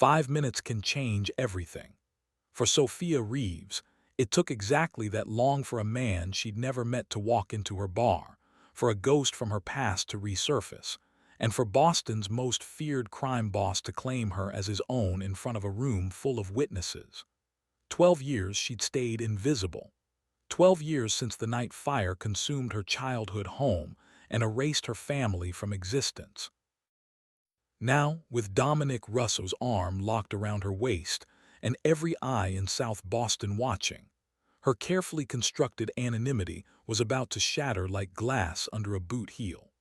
5 minutes can change everything. For Sophia Reeves, it took exactly that long for a man she'd never met to walk into her bar, for a ghost from her past to resurface, and for Boston's most feared crime boss to claim her as his own in front of a room full of witnesses. 12 years she'd stayed invisible. 12 years since the night fire consumed her childhood home and erased her family from existence. Now, with Dominic Russo's arm locked around her waist and every eye in South Boston watching, her carefully constructed anonymity was about to shatter like glass under a boot heel.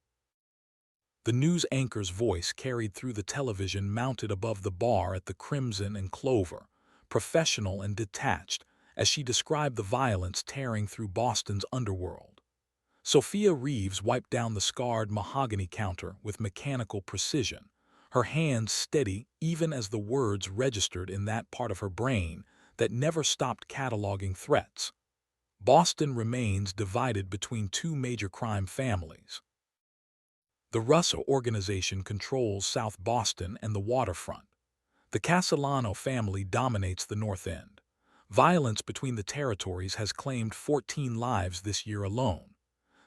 The news anchor's voice carried through the television mounted above the bar at the Crimson and Clover, professional and detached, as she described the violence tearing through Boston's underworld. Sophia Reeves wiped down the scarred mahogany counter with mechanical precision, her hands steady even as the words registered in that part of her brain that never stopped cataloging threats. Boston remains divided between two major crime families. The Russo organization controls South Boston and the waterfront. The Castellano family dominates the North End. Violence between the territories has claimed 14 lives this year alone.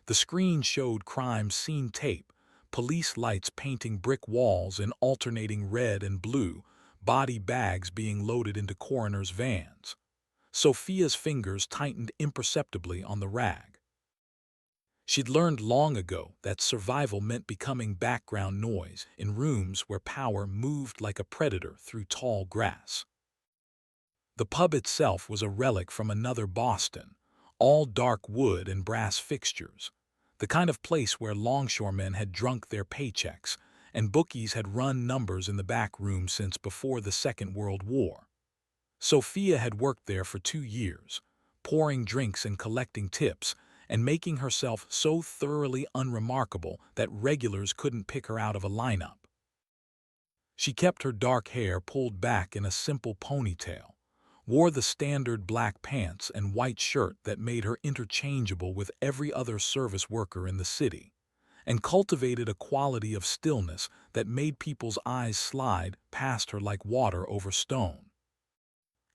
The screen showed crime scene tape, police lights painting brick walls in alternating red and blue, body bags being loaded into coroners' vans. Sophia's fingers tightened imperceptibly on the rag. She'd learned long ago that survival meant becoming background noise in rooms where power moved like a predator through tall grass. The pub itself was a relic from another Boston, all dark wood and brass fixtures, the kind of place where longshoremen had drunk their paychecks and bookies had run numbers in the back room since before the Second World War. Sophia had worked there for 2 years, pouring drinks and collecting tips, and making herself so thoroughly unremarkable that regulars couldn't pick her out of a lineup. She kept her dark hair pulled back in a simple ponytail, wore the standard black pants and white shirt that made her interchangeable with every other service worker in the city, and cultivated a quality of stillness that made people's eyes slide past her like water over stone.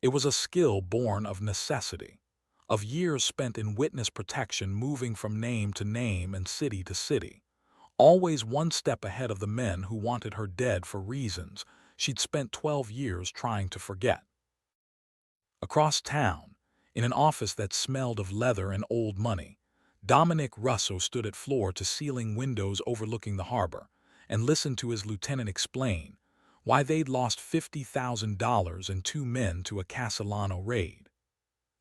It was a skill born of necessity, of years spent in witness protection moving from name to name and city to city, always one step ahead of the men who wanted her dead for reasons she'd spent 12 years trying to forget. Across town, in an office that smelled of leather and old money, Dominic Russo stood at floor-to-ceiling windows overlooking the harbor and listened to his lieutenant explain why they'd lost $50,000 and 2 men to a Castellano raid.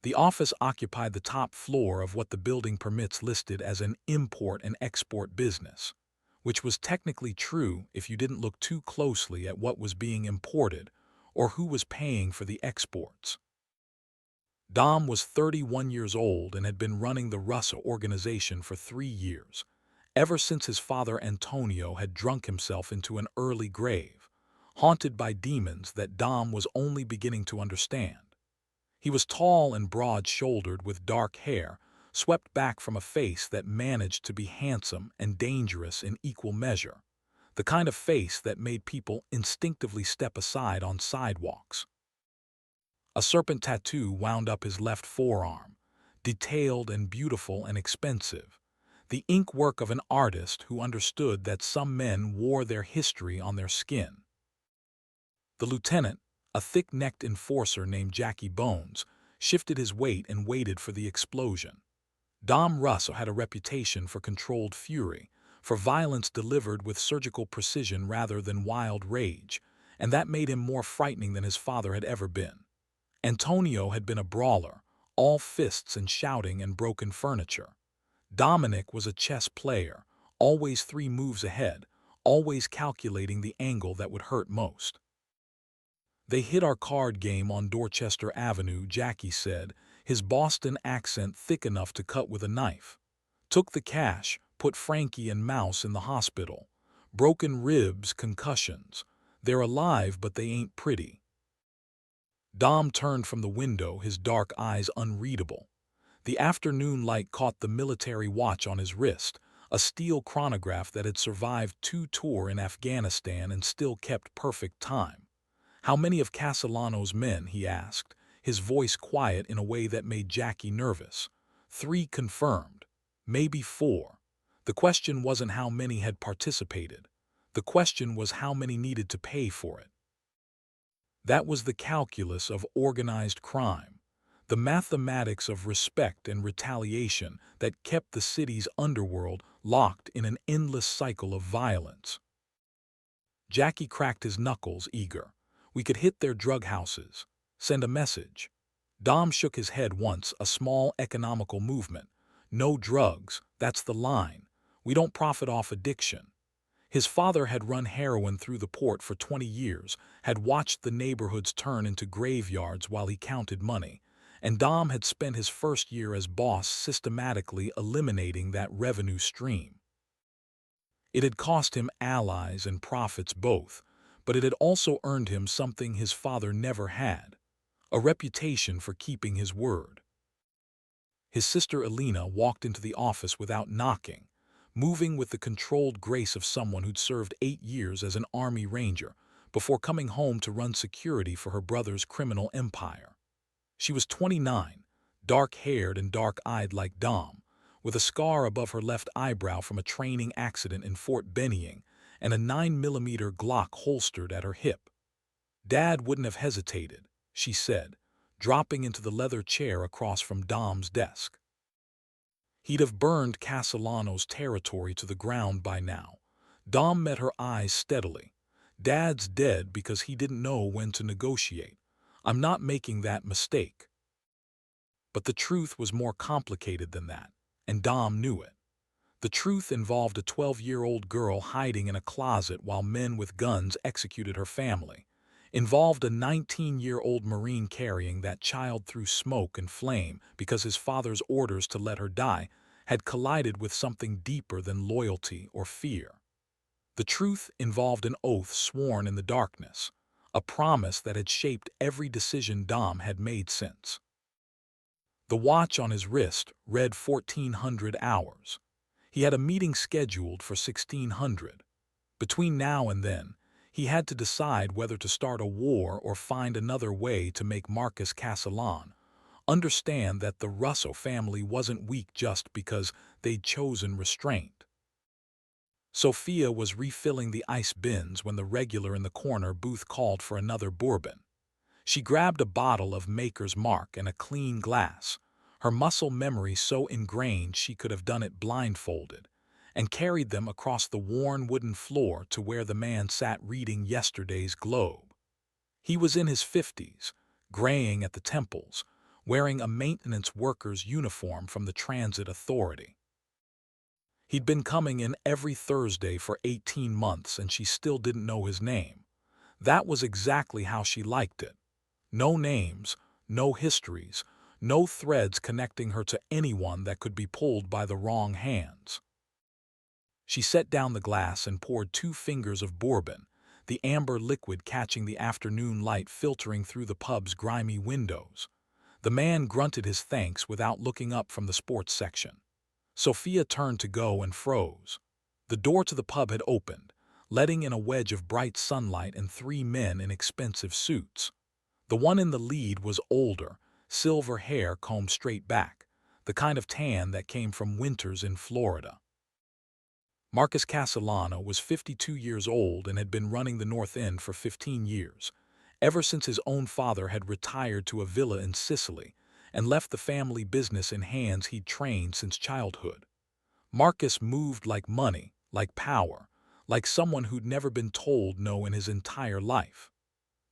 The office occupied the top floor of what the building permits listed as an import and export business, which was technically true if you didn't look too closely at what was being imported or who was paying for the exports. Dom was 31 years old and had been running the Russo organization for 3 years, ever since his father Antonio had drunk himself into an early grave, haunted by demons that Dom was only beginning to understand. He was tall and broad-shouldered with dark hair, swept back from a face that managed to be handsome and dangerous in equal measure, the kind of face that made people instinctively step aside on sidewalks. A serpent tattoo wound up his left forearm, detailed and beautiful and expensive, the ink work of an artist who understood that some men wore their history on their skin. The lieutenant, a thick-necked enforcer named Jackie Bones, shifted his weight and waited for the explosion. Dom Russo had a reputation for controlled fury, for violence delivered with surgical precision rather than wild rage, and that made him more frightening than his father had ever been. Antonio had been a brawler, all fists and shouting and broken furniture. Dominic was a chess player, always 3 moves ahead, always calculating the angle that would hurt most. "They hid our card game on Dorchester Avenue," Jackie said, his Boston accent thick enough to cut with a knife. "Took the cash, put Frankie and Mouse in the hospital. Broken ribs, concussions. They're alive, but they ain't pretty." Dom turned from the window, his dark eyes unreadable. The afternoon light caught the military watch on his wrist, a steel chronograph that had survived 2 tours in Afghanistan and still kept perfect time. "How many of Castellano's men?" he asked, his voice quiet in a way that made Jackie nervous. "3 confirmed. Maybe 4. The question wasn't how many had participated. The question was how many needed to pay for it. That was the calculus of organized crime, the mathematics of respect and retaliation that kept the city's underworld locked in an endless cycle of violence. Jackie cracked his knuckles, eager. We could hit their drug houses. Send a message. Dom shook his head once, a small economical movement. No drugs, that's the line. We don't profit off addiction. His father had run heroin through the port for 20 years, had watched the neighborhoods turn into graveyards while he counted money, and Dom had spent his first year as boss systematically eliminating that revenue stream. It had cost him allies and profits both, but it had also earned him something his father never had, a reputation for keeping his word. His sister Elena walked into the office without knocking, moving with the controlled grace of someone who'd served 8 years as an army ranger before coming home to run security for her brother's criminal empire. She was 29, dark-haired and dark-eyed like Dom, with a scar above her left eyebrow from a training accident in Fort Benning and a 9mm Glock holstered at her hip. "Dad wouldn't have hesitated," she said, dropping into the leather chair across from Dom's desk. "He'd have burned Castellano's territory to the ground by now." Dom met her eyes steadily. "Dad's dead because he didn't know when to negotiate. I'm not making that mistake." But the truth was more complicated than that, and Dom knew it. The truth involved a 12-year-old girl hiding in a closet while men with guns executed her family. Involved a 19-year-old Marine carrying that child through smoke and flame because his father's orders to let her die had collided with something deeper than loyalty or fear. The truth involved an oath sworn in the darkness, a promise that had shaped every decision Dom had made since. The watch on his wrist read 1400 hours. He had a meeting scheduled for 1600. Between now and then, he had to decide whether to start a war or find another way to make Marcus Castellan understand that the Russo family wasn't weak just because they'd chosen restraint. Sophia was refilling the ice bins when the regular in the corner booth called for another bourbon. She grabbed a bottle of Maker's Mark and a clean glass, her muscle memory so ingrained she could have done it blindfolded, and carried them across the worn wooden floor to where the man sat reading yesterday's Globe. He was in his 50s, graying at the temples, wearing a maintenance worker's uniform from the Transit Authority. He'd been coming in every Thursday for 18 months and she still didn't know his name. That was exactly how she liked it. No names, no histories, no threads connecting her to anyone that could be pulled by the wrong hands. She set down the glass and poured 2 fingers of bourbon, the amber liquid catching the afternoon light filtering through the pub's grimy windows. The man grunted his thanks without looking up from the sports section. Sophia turned to go and froze. The door to the pub had opened, letting in a wedge of bright sunlight and 3 men in expensive suits. The one in the lead was older, silver hair combed straight back, the kind of tan that came from winters in Florida. Marcus Castellano was 52 years old and had been running the North End for 15 years, ever since his own father had retired to a villa in Sicily and left the family business in hands he'd trained since childhood. Marcus moved like money, like power, like someone who'd never been told no in his entire life.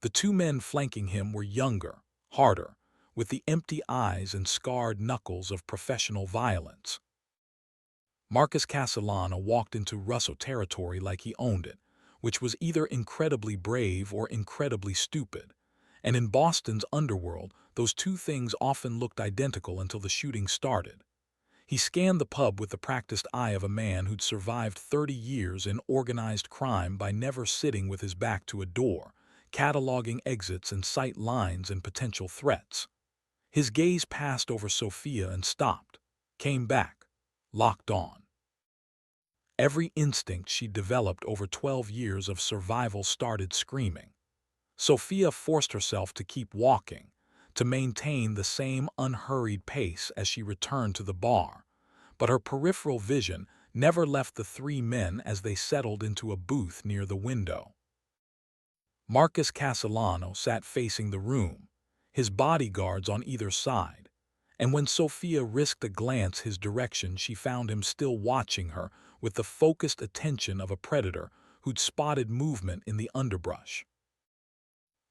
The 2 men flanking him were younger, harder, with the empty eyes and scarred knuckles of professional violence. Marcus Castellano walked into Russo territory like he owned it, which was either incredibly brave or incredibly stupid. And in Boston's underworld, those 2 things often looked identical until the shooting started. He scanned the pub with the practiced eye of a man who'd survived 30 years in organized crime by never sitting with his back to a door, cataloging exits and sight lines and potential threats. His gaze passed over Sophia and stopped, came back, locked on. Every instinct she'd developed over 12 years of survival started screaming. Sophia forced herself to keep walking, to maintain the same unhurried pace as she returned to the bar, but her peripheral vision never left the three men as they settled into a booth near the window. Marcus Castellano sat facing the room, his bodyguards on either side, and when Sophia risked a glance his direction, she found him still watching her with the focused attention of a predator who'd spotted movement in the underbrush.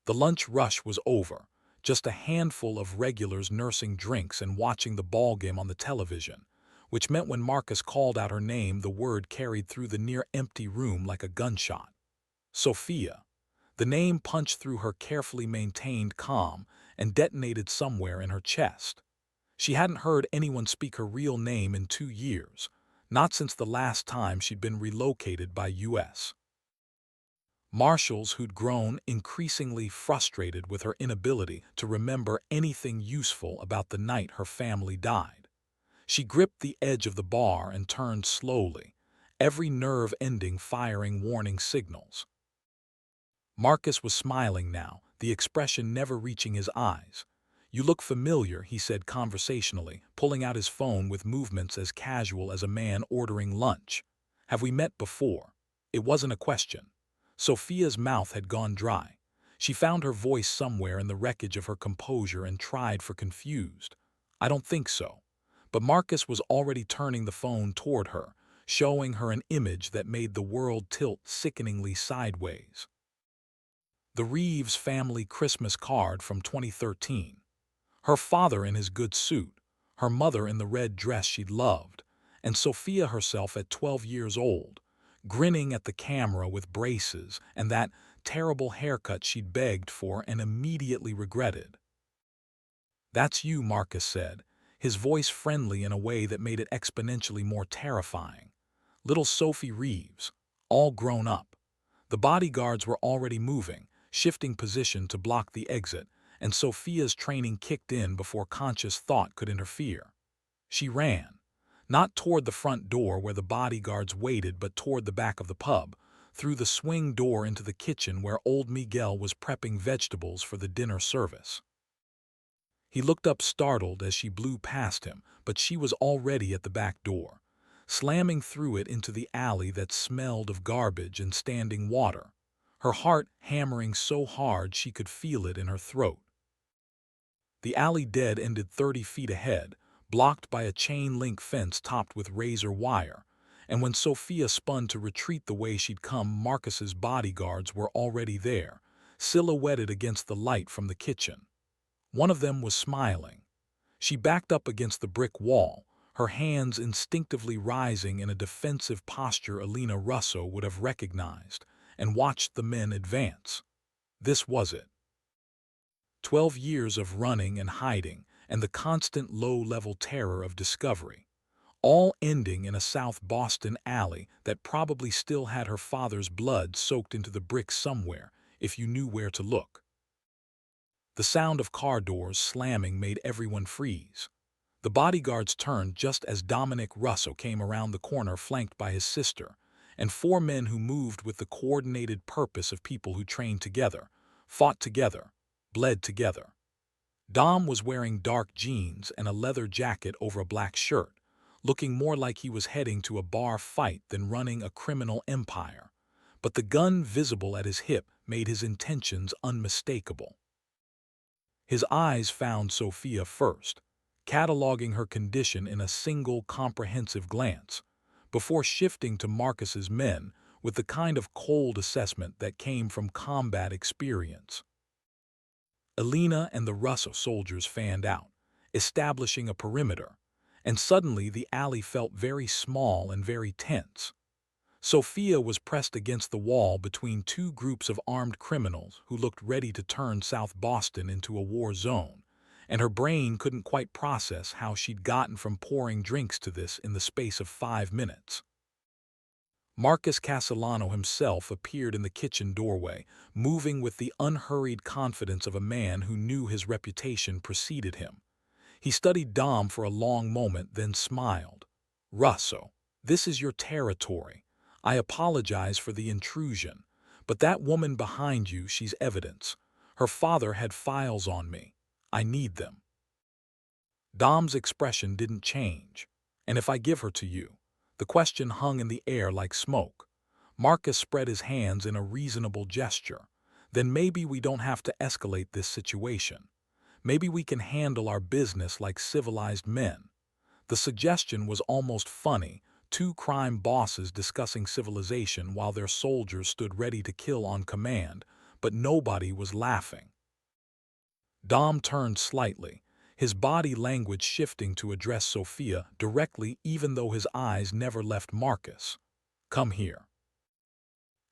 The lunch rush was over, just a handful of regulars nursing drinks and watching the ballgame on the television, which meant when Marcus called out her name, the word carried through the near-empty room like a gunshot. Sophia. The name punched through her carefully maintained calm and detonated somewhere in her chest. She hadn't heard anyone speak her real name in 2 years, not since the last time she'd been relocated by U.S. Marshals who'd grown increasingly frustrated with her inability to remember anything useful about the night her family died. She gripped the edge of the bar and turned slowly, every nerve ending firing warning signals. Marcus was smiling now, the expression never reaching his eyes. "You look familiar," he said conversationally, pulling out his phone with movements as casual as a man ordering lunch. "Have we met before?" It wasn't a question. Sophia's mouth had gone dry. She found her voice somewhere in the wreckage of her composure and tried for confused. "I don't think so." But Marcus was already turning the phone toward her, showing her an image that made the world tilt sickeningly sideways. The Reeves family Christmas card from 2013. Her father in his good suit, her mother in the red dress she'd loved, and Sophia herself at 12 years old, grinning at the camera with braces and that terrible haircut she'd begged for and immediately regretted. "That's you," Marcus said, his voice friendly in a way that made it exponentially more terrifying. Little Sophie Reeves, all grown up. The bodyguards were already moving, shifting position to block the exit, and Sophia's training kicked in before conscious thought could interfere. She ran, not toward the front door where the bodyguards waited, but toward the back of the pub, through the swing door into the kitchen where old Miguel was prepping vegetables for the dinner service. He looked up startled as she blew past him, but she was already at the back door, slamming through it into the alley that smelled of garbage and standing water, her heart hammering so hard she could feel it in her throat. The alley dead ended 30 feet ahead, blocked by a chain-link fence topped with razor wire, and when Sophia spun to retreat the way she'd come, Marcus's bodyguards were already there, silhouetted against the light from the kitchen. One of them was smiling. She backed up against the brick wall, her hands instinctively rising in a defensive posture Alina Russo would have recognized, and watched the men advance. This was it. 12 years of running and hiding, and the constant low-level terror of discovery, all ending in a South Boston alley that probably still had her father's blood soaked into the bricks somewhere, if you knew where to look. The sound of car doors slamming made everyone freeze. The bodyguards turned just as Dominic Russo came around the corner flanked by his sister, and 4 men who moved with the coordinated purpose of people who trained together, fought together, bled together. Dom was wearing dark jeans and a leather jacket over a black shirt, looking more like he was heading to a bar fight than running a criminal empire, but the gun visible at his hip made his intentions unmistakable. His eyes found Sophia first, cataloging her condition in a single comprehensive glance, before shifting to Marcus's men with the kind of cold assessment that came from combat experience. Alina and the Russo soldiers fanned out, establishing a perimeter, and suddenly the alley felt very small and very tense. Sophia was pressed against the wall between 2 groups of armed criminals who looked ready to turn South Boston into a war zone, and her brain couldn't quite process how she'd gotten from pouring drinks to this in the space of 5 minutes. Marcus Castellano himself appeared in the kitchen doorway, moving with the unhurried confidence of a man who knew his reputation preceded him. He studied Dom for a long moment, then smiled. "Russo, this is your territory. I apologize for the intrusion, But that woman behind you, she's evidence. Her father had files on me. I need them." Dom's expression didn't change. "And if I give her to you?" The question hung in the air like smoke. Marcus spread his hands in a reasonable gesture. "Then maybe we don't have to escalate this situation. Maybe we can handle our business like civilized men." The suggestion was almost funny, two crime bosses discussing civilization while their soldiers stood ready to kill on command, but nobody was laughing. Dom turned slightly, his body language shifting to address Sophia directly even though his eyes never left Marcus. "Come here."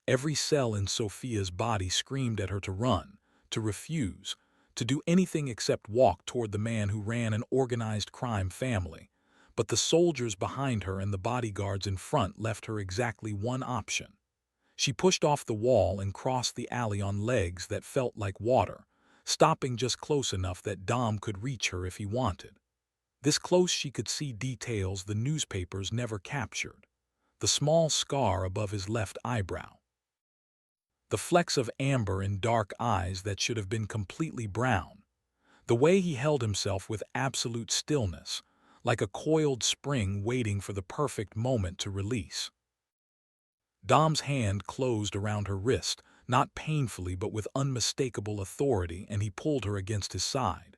Every cell in Sophia's body screamed at her to run, to refuse, to do anything except walk toward the man who ran an organized crime family. But the soldiers behind her and the bodyguards in front left her exactly one option. She pushed off the wall and crossed the alley on legs that felt like water, stopping just close enough that Dom could reach her if he wanted. This close she could see details the newspapers never captured. The small scar above his left eyebrow. The flecks of amber in dark eyes that should have been completely brown. The way he held himself with absolute stillness, like a coiled spring waiting for the perfect moment to release. Dom's hand closed around her wrist, not painfully but with unmistakable authority, and he pulled her against his side.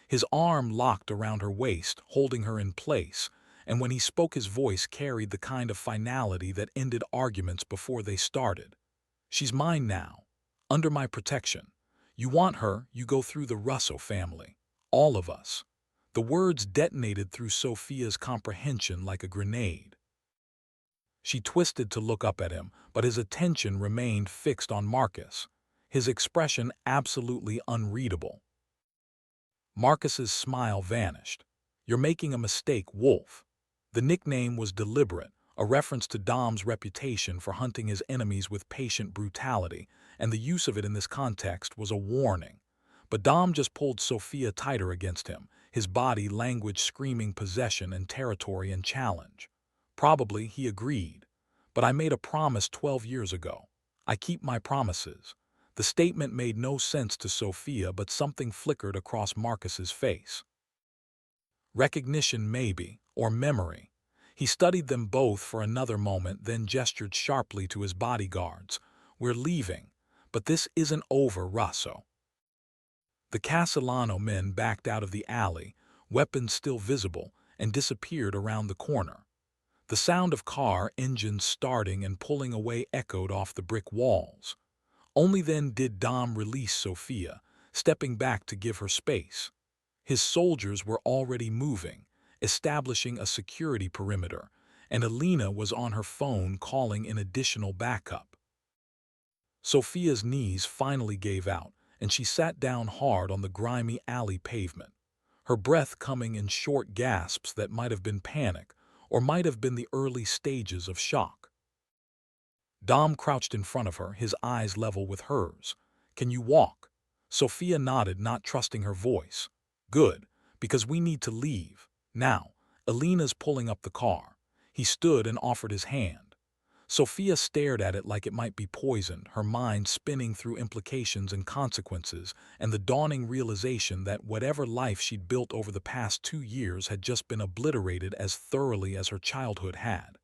His arm locked around her waist, holding her in place, and when he spoke his voice carried the kind of finality that ended arguments before they started. "She's mine now, under my protection. You want her, you go through the Russo family. All of us." The words detonated through Sophia's comprehension like a grenade. She twisted to look up at him, but his attention remained fixed on Marcus, his expression absolutely unreadable. Marcus's smile vanished. "You're making a mistake, Wolf." The nickname was deliberate, a reference to Dom's reputation for hunting his enemies with patient brutality, and the use of it in this context was a warning. But Dom just pulled Sophia tighter against him, his body language screaming possession and territory and challenge. Probably he agreed. "But I made a promise 12 years ago. I keep my promises." The statement made no sense to Sophia, but something flickered across Marcus's face. Recognition maybe, or memory. He studied them both for another moment, then gestured sharply to his bodyguards. "We're leaving, but this isn't over, Russo." The Castellano men backed out of the alley, weapons still visible, and disappeared around the corner. The sound of car engines starting and pulling away echoed off the brick walls. Only then did Dom release Sophia, stepping back to give her space. His soldiers were already moving, establishing a security perimeter, and Alina was on her phone calling in additional backup. Sophia's knees finally gave out, and she sat down hard on the grimy alley pavement, her breath coming in short gasps that might have been panic, or might have been the early stages of shock. Dom crouched in front of her, his eyes level with hers. "Can you walk?" Sophia nodded, not trusting her voice. "Good, because we need to leave. Now." Alina's pulling up the car. He stood and offered his hand. Sophia stared at it like it might be poisoned, her mind spinning through implications and consequences, and the dawning realization that whatever life she'd built over the past 2 years had just been obliterated as thoroughly as her childhood had.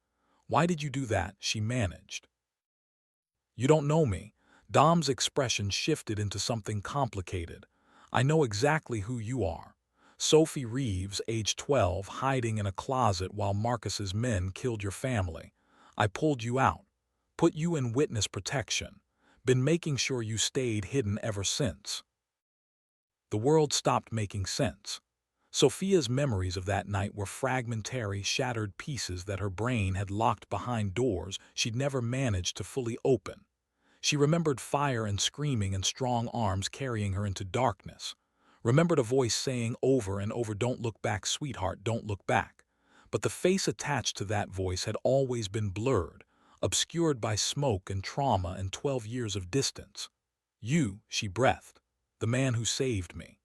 "Why did you do that?" she managed. "You don't know me." Dom's expression shifted into something complicated. "I know exactly who you are. Sophia Reeves, age 12, hiding in a closet while Marcus's men killed your family. I pulled you out, put you in witness protection, been making sure you stayed hidden ever since." The world stopped making sense. Sophia's memories of that night were fragmentary, shattered pieces that her brain had locked behind doors she'd never managed to fully open. She remembered fire and screaming and strong arms carrying her into darkness. Remembered a voice saying over and over, "Don't look back, sweetheart, don't look back." But the face attached to that voice had always been blurred, obscured by smoke and trauma and 12 years of distance. "You," she breathed, "the man who saved me."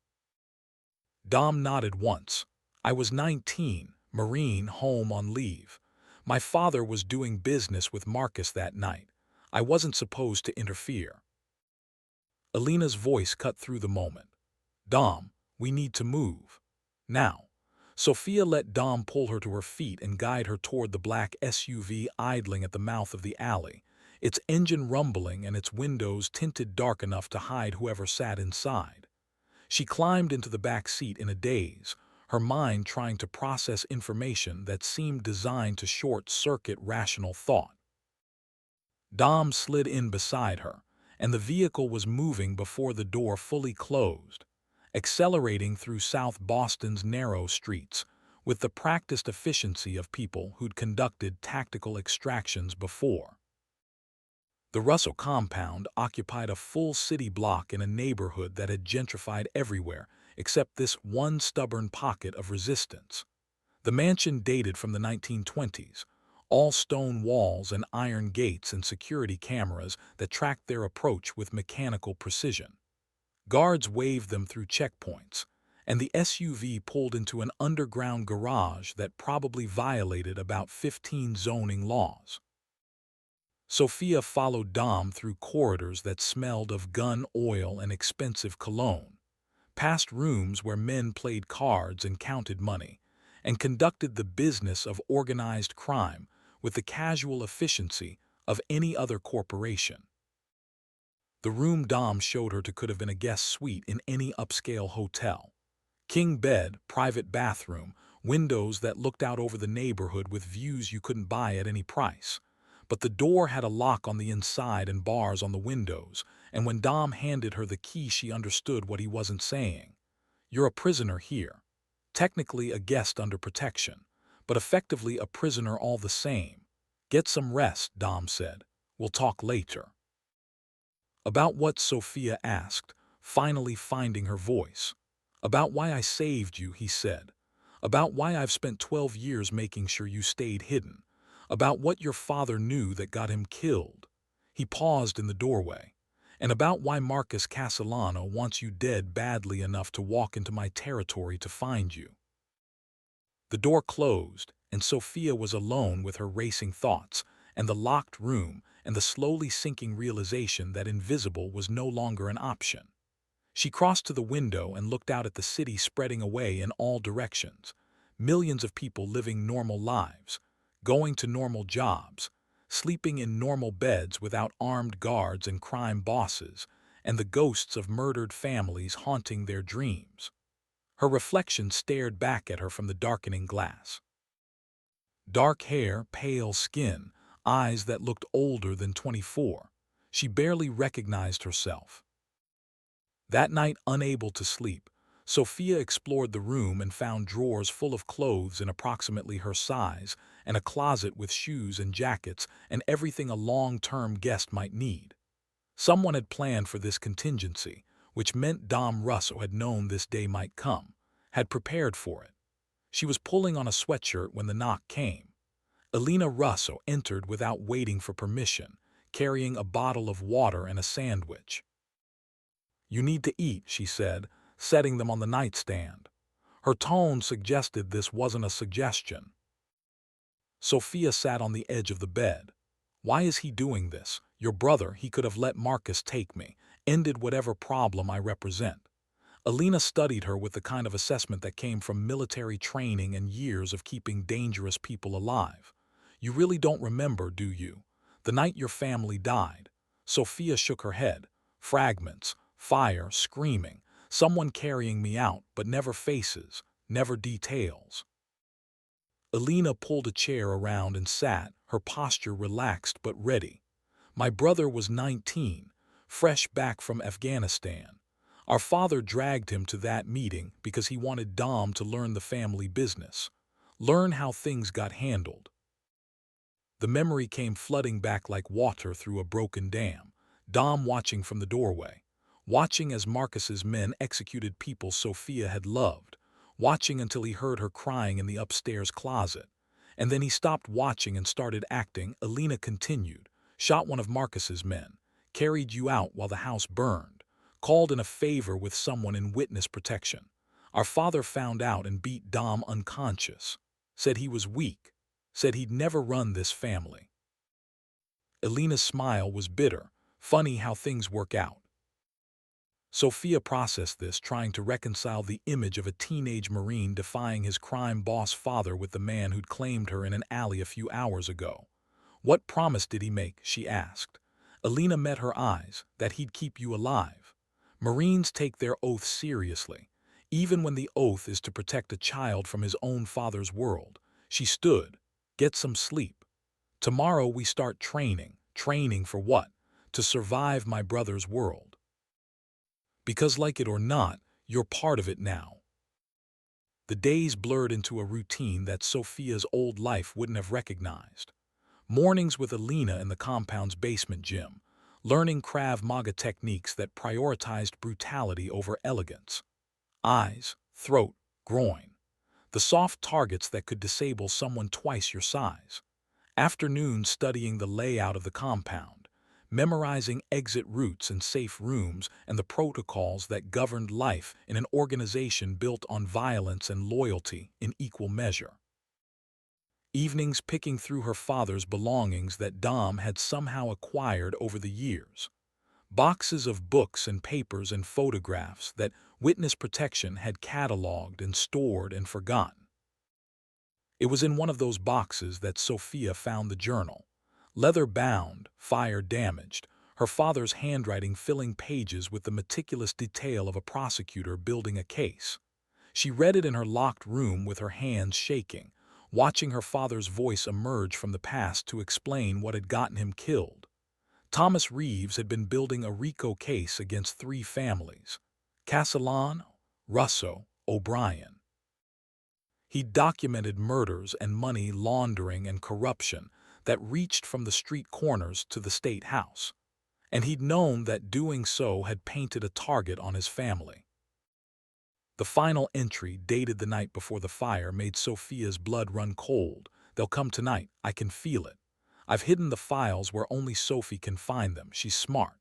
Dom nodded once. "I was 19, Marine, home on leave. My father was doing business with Marcus that night. I wasn't supposed to interfere." Alina's voice cut through the moment. "Dom, we need to move. Now." Sophia let Dom pull her to her feet and guide her toward the black SUV idling at the mouth of the alley, its engine rumbling and its windows tinted dark enough to hide whoever sat inside. She climbed into the back seat in a daze, her mind trying to process information that seemed designed to short-circuit rational thought. Dom slid in beside her, and the vehicle was moving before the door fully closed, accelerating through South Boston's narrow streets with the practiced efficiency of people who'd conducted tactical extractions before. The Russo compound occupied a full city block in a neighborhood that had gentrified everywhere except this one stubborn pocket of resistance. The mansion dated from the 1920s, all stone walls and iron gates and security cameras that tracked their approach with mechanical precision. Guards waved them through checkpoints, and the SUV pulled into an underground garage that probably violated about 15 zoning laws. Sophia followed Dom through corridors that smelled of gun oil and expensive cologne, past rooms where men played cards and counted money, and conducted the business of organized crime with the casual efficiency of any other corporation. The room Dom showed her to could have been a guest suite in any upscale hotel. King bed, private bathroom, windows that looked out over the neighborhood with views you couldn't buy at any price. But the door had a lock on the inside and bars on the windows, and when Dom handed her the key she understood what he wasn't saying. "You're a prisoner here. Technically a guest under protection, but effectively a prisoner all the same. Get some rest," Dom said. "We'll talk later." "About what?" Sophia asked, finally finding her voice. "About why I saved you," he said. "About why I've spent 12 years making sure you stayed hidden. About what your father knew that got him killed." He paused in the doorway. "And about why Marcus Castellano wants you dead badly enough to walk into my territory to find you." The door closed, and Sophia was alone with her racing thoughts, and the locked room, and the slowly sinking realization that invisible was no longer an option. She crossed to the window and looked out at the city spreading away in all directions. Millions of people living normal lives, going to normal jobs, sleeping in normal beds without armed guards and crime bosses, and the ghosts of murdered families haunting their dreams. Her reflection stared back at her from the darkening glass. Dark hair, pale skin, eyes that looked older than 24. She barely recognized herself. That night, unable to sleep, Sophia explored the room and found drawers full of clothes in approximately her size, and a closet with shoes and jackets and everything a long-term guest might need. Someone had planned for this contingency, which meant Dom Russo had known this day might come, had prepared for it. She was pulling on a sweatshirt when the knock came. Alina Russo entered without waiting for permission, carrying a bottle of water and a sandwich. "You need to eat," she said, setting them on the nightstand. Her tone suggested this wasn't a suggestion. Sophia sat on the edge of the bed. "Why is he doing this? Your brother, he could have let Marcus take me, ended whatever problem I represent." Alina studied her with the kind of assessment that came from military training and years of keeping dangerous people alive. "You really don't remember, do you? The night your family died." Sophia shook her head. "Fragments, fire, screaming, someone carrying me out, but never faces, never details." Alina pulled a chair around and sat, her posture relaxed but ready. "My brother was 19, fresh back from Afghanistan. Our father dragged him to that meeting because he wanted Dom to learn the family business, learn how things got handled." The memory came flooding back like water through a broken dam, Dom watching from the doorway, watching as Marcus's men executed people Sophia had loved, watching until he heard her crying in the upstairs closet. And then he stopped watching and started acting. Alina continued, "Shot one of Marcus's men, carried you out while the house burned, called in a favor with someone in witness protection. Our father found out and beat Dom unconscious. Said he was weak. Said he'd never run this family." Elena's smile was bitter. Funny how things work out. Sophia processed this, trying to reconcile the image of a teenage Marine defying his crime boss father with the man who'd claimed her in an alley a few hours ago. What promise did he make, she asked. Elena met her eyes, that he'd keep you alive. Marines take their oath seriously, even when the oath is to protect a child from his own father's world. She stood. Get some sleep. Tomorrow we start training. Training for what? To survive my brother's world. Because like it or not, you're part of it now. The days blurred into a routine that Sophia's old life wouldn't have recognized. Mornings with Elena in the compound's basement gym, learning Krav Maga techniques that prioritized brutality over elegance. Eyes, throat, groin. The soft targets that could disable someone twice your size. Afternoons studying the layout of the compound, memorizing exit routes and safe rooms and the protocols that governed life in an organization built on violence and loyalty in equal measure. Evenings picking through her father's belongings that Dom had somehow acquired over the years. Boxes of books and papers and photographs that witness protection had cataloged and stored and forgotten. It was in one of those boxes that Sophia found the journal. Leather-bound, fire-damaged, her father's handwriting filling pages with the meticulous detail of a prosecutor building a case. She read it in her locked room with her hands shaking, watching her father's voice emerge from the past to explain what had gotten him killed. Thomas Reeves had been building a RICO case against 3 families: Castellano, Russo, O'Brien. He'd documented murders and money laundering and corruption that reached from the street corners to the state house. And he'd known that doing so had painted a target on his family. The final entry, dated the night before the fire, made Sophia's blood run cold. They'll come tonight, I can feel it. I've hidden the files where only Sophie can find them. She's smart.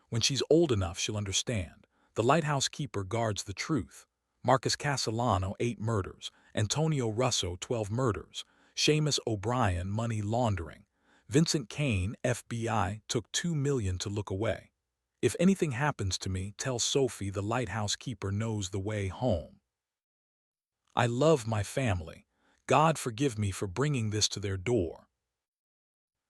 When she's old enough, she'll understand. The lighthouse keeper guards the truth. Marcus Castellano, 8 murders. Antonio Russo, 12 murders. Seamus O'Brien, money laundering. Vincent Kane, FBI, took $2 million to look away. If anything happens to me, tell Sophie the lighthouse keeper knows the way home. I love my family. God forgive me for bringing this to their door.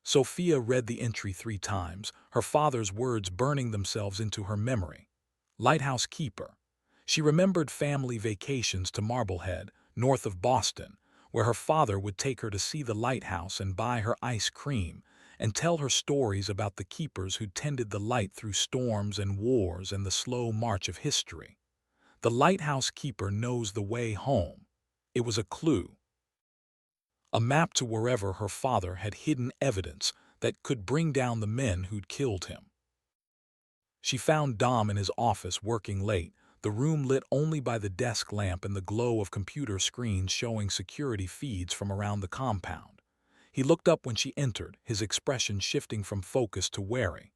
Sophia read the entry 3 times, her father's words burning themselves into her memory. Lighthouse keeper. She remembered family vacations to Marblehead, north of Boston, where her father would take her to see the lighthouse and buy her ice cream, and tell her stories about the keepers who tended the light through storms and wars and the slow march of history. The lighthouse keeper knows the way home. It was a clue. A map to wherever her father had hidden evidence that could bring down the men who'd killed him. She found Dom in his office working late, the room lit only by the desk lamp and the glow of computer screens showing security feeds from around the compound. He looked up when she entered, his expression shifting from focused to wary.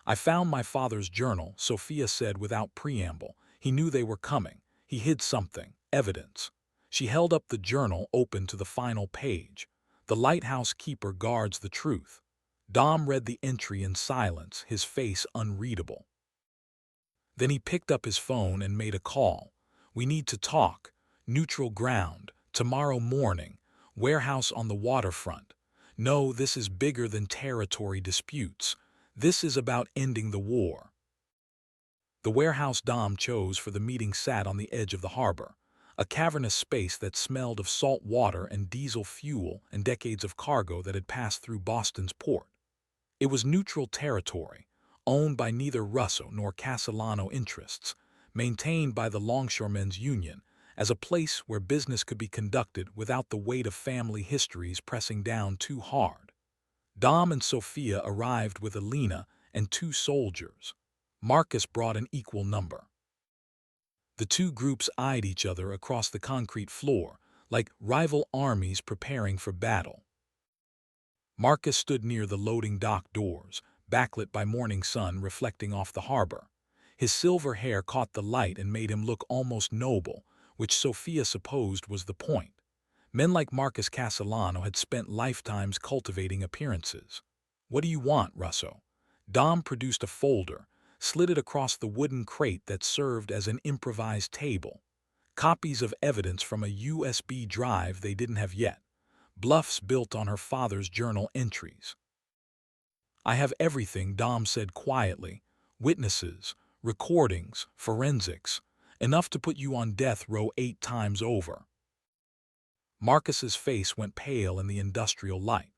I found my father's journal, Sophia said without preamble. He knew they were coming. He hid something, evidence. She held up the journal, open to the final page. The lighthouse keeper guards the truth. Dom read the entry in silence, his face unreadable. Then he picked up his phone and made a call. We need to talk. Neutral ground. Tomorrow morning. Warehouse on the waterfront. No, this is bigger than territory disputes. This is about ending the war. The warehouse Dom chose for the meeting sat on the edge of the harbor, a cavernous space that smelled of salt water and diesel fuel and decades of cargo that had passed through Boston's port. It was neutral territory, owned by neither Russo nor Castellano interests, maintained by the Longshoremen's Union as a place where business could be conducted without the weight of family histories pressing down too hard. Dom and Sophia arrived with Elena and 2 soldiers. Marcus brought an equal number. The 2 groups eyed each other across the concrete floor, like rival armies preparing for battle. Marcus stood near the loading dock doors, backlit by morning sun reflecting off the harbor. His silver hair caught the light and made him look almost noble, which Sophia supposed was the point. Men like Marcus Castellano had spent lifetimes cultivating appearances. What do you want, Russo? Dom produced a folder, slid it across the wooden crate that served as an improvised table. Copies of evidence from a USB drive they didn't have yet. Bluffs built on her father's journal entries. I have everything, Dom said quietly. Witnesses, recordings, forensics. Enough to put you on death row 8 times over. Marcus's face went pale in the industrial light.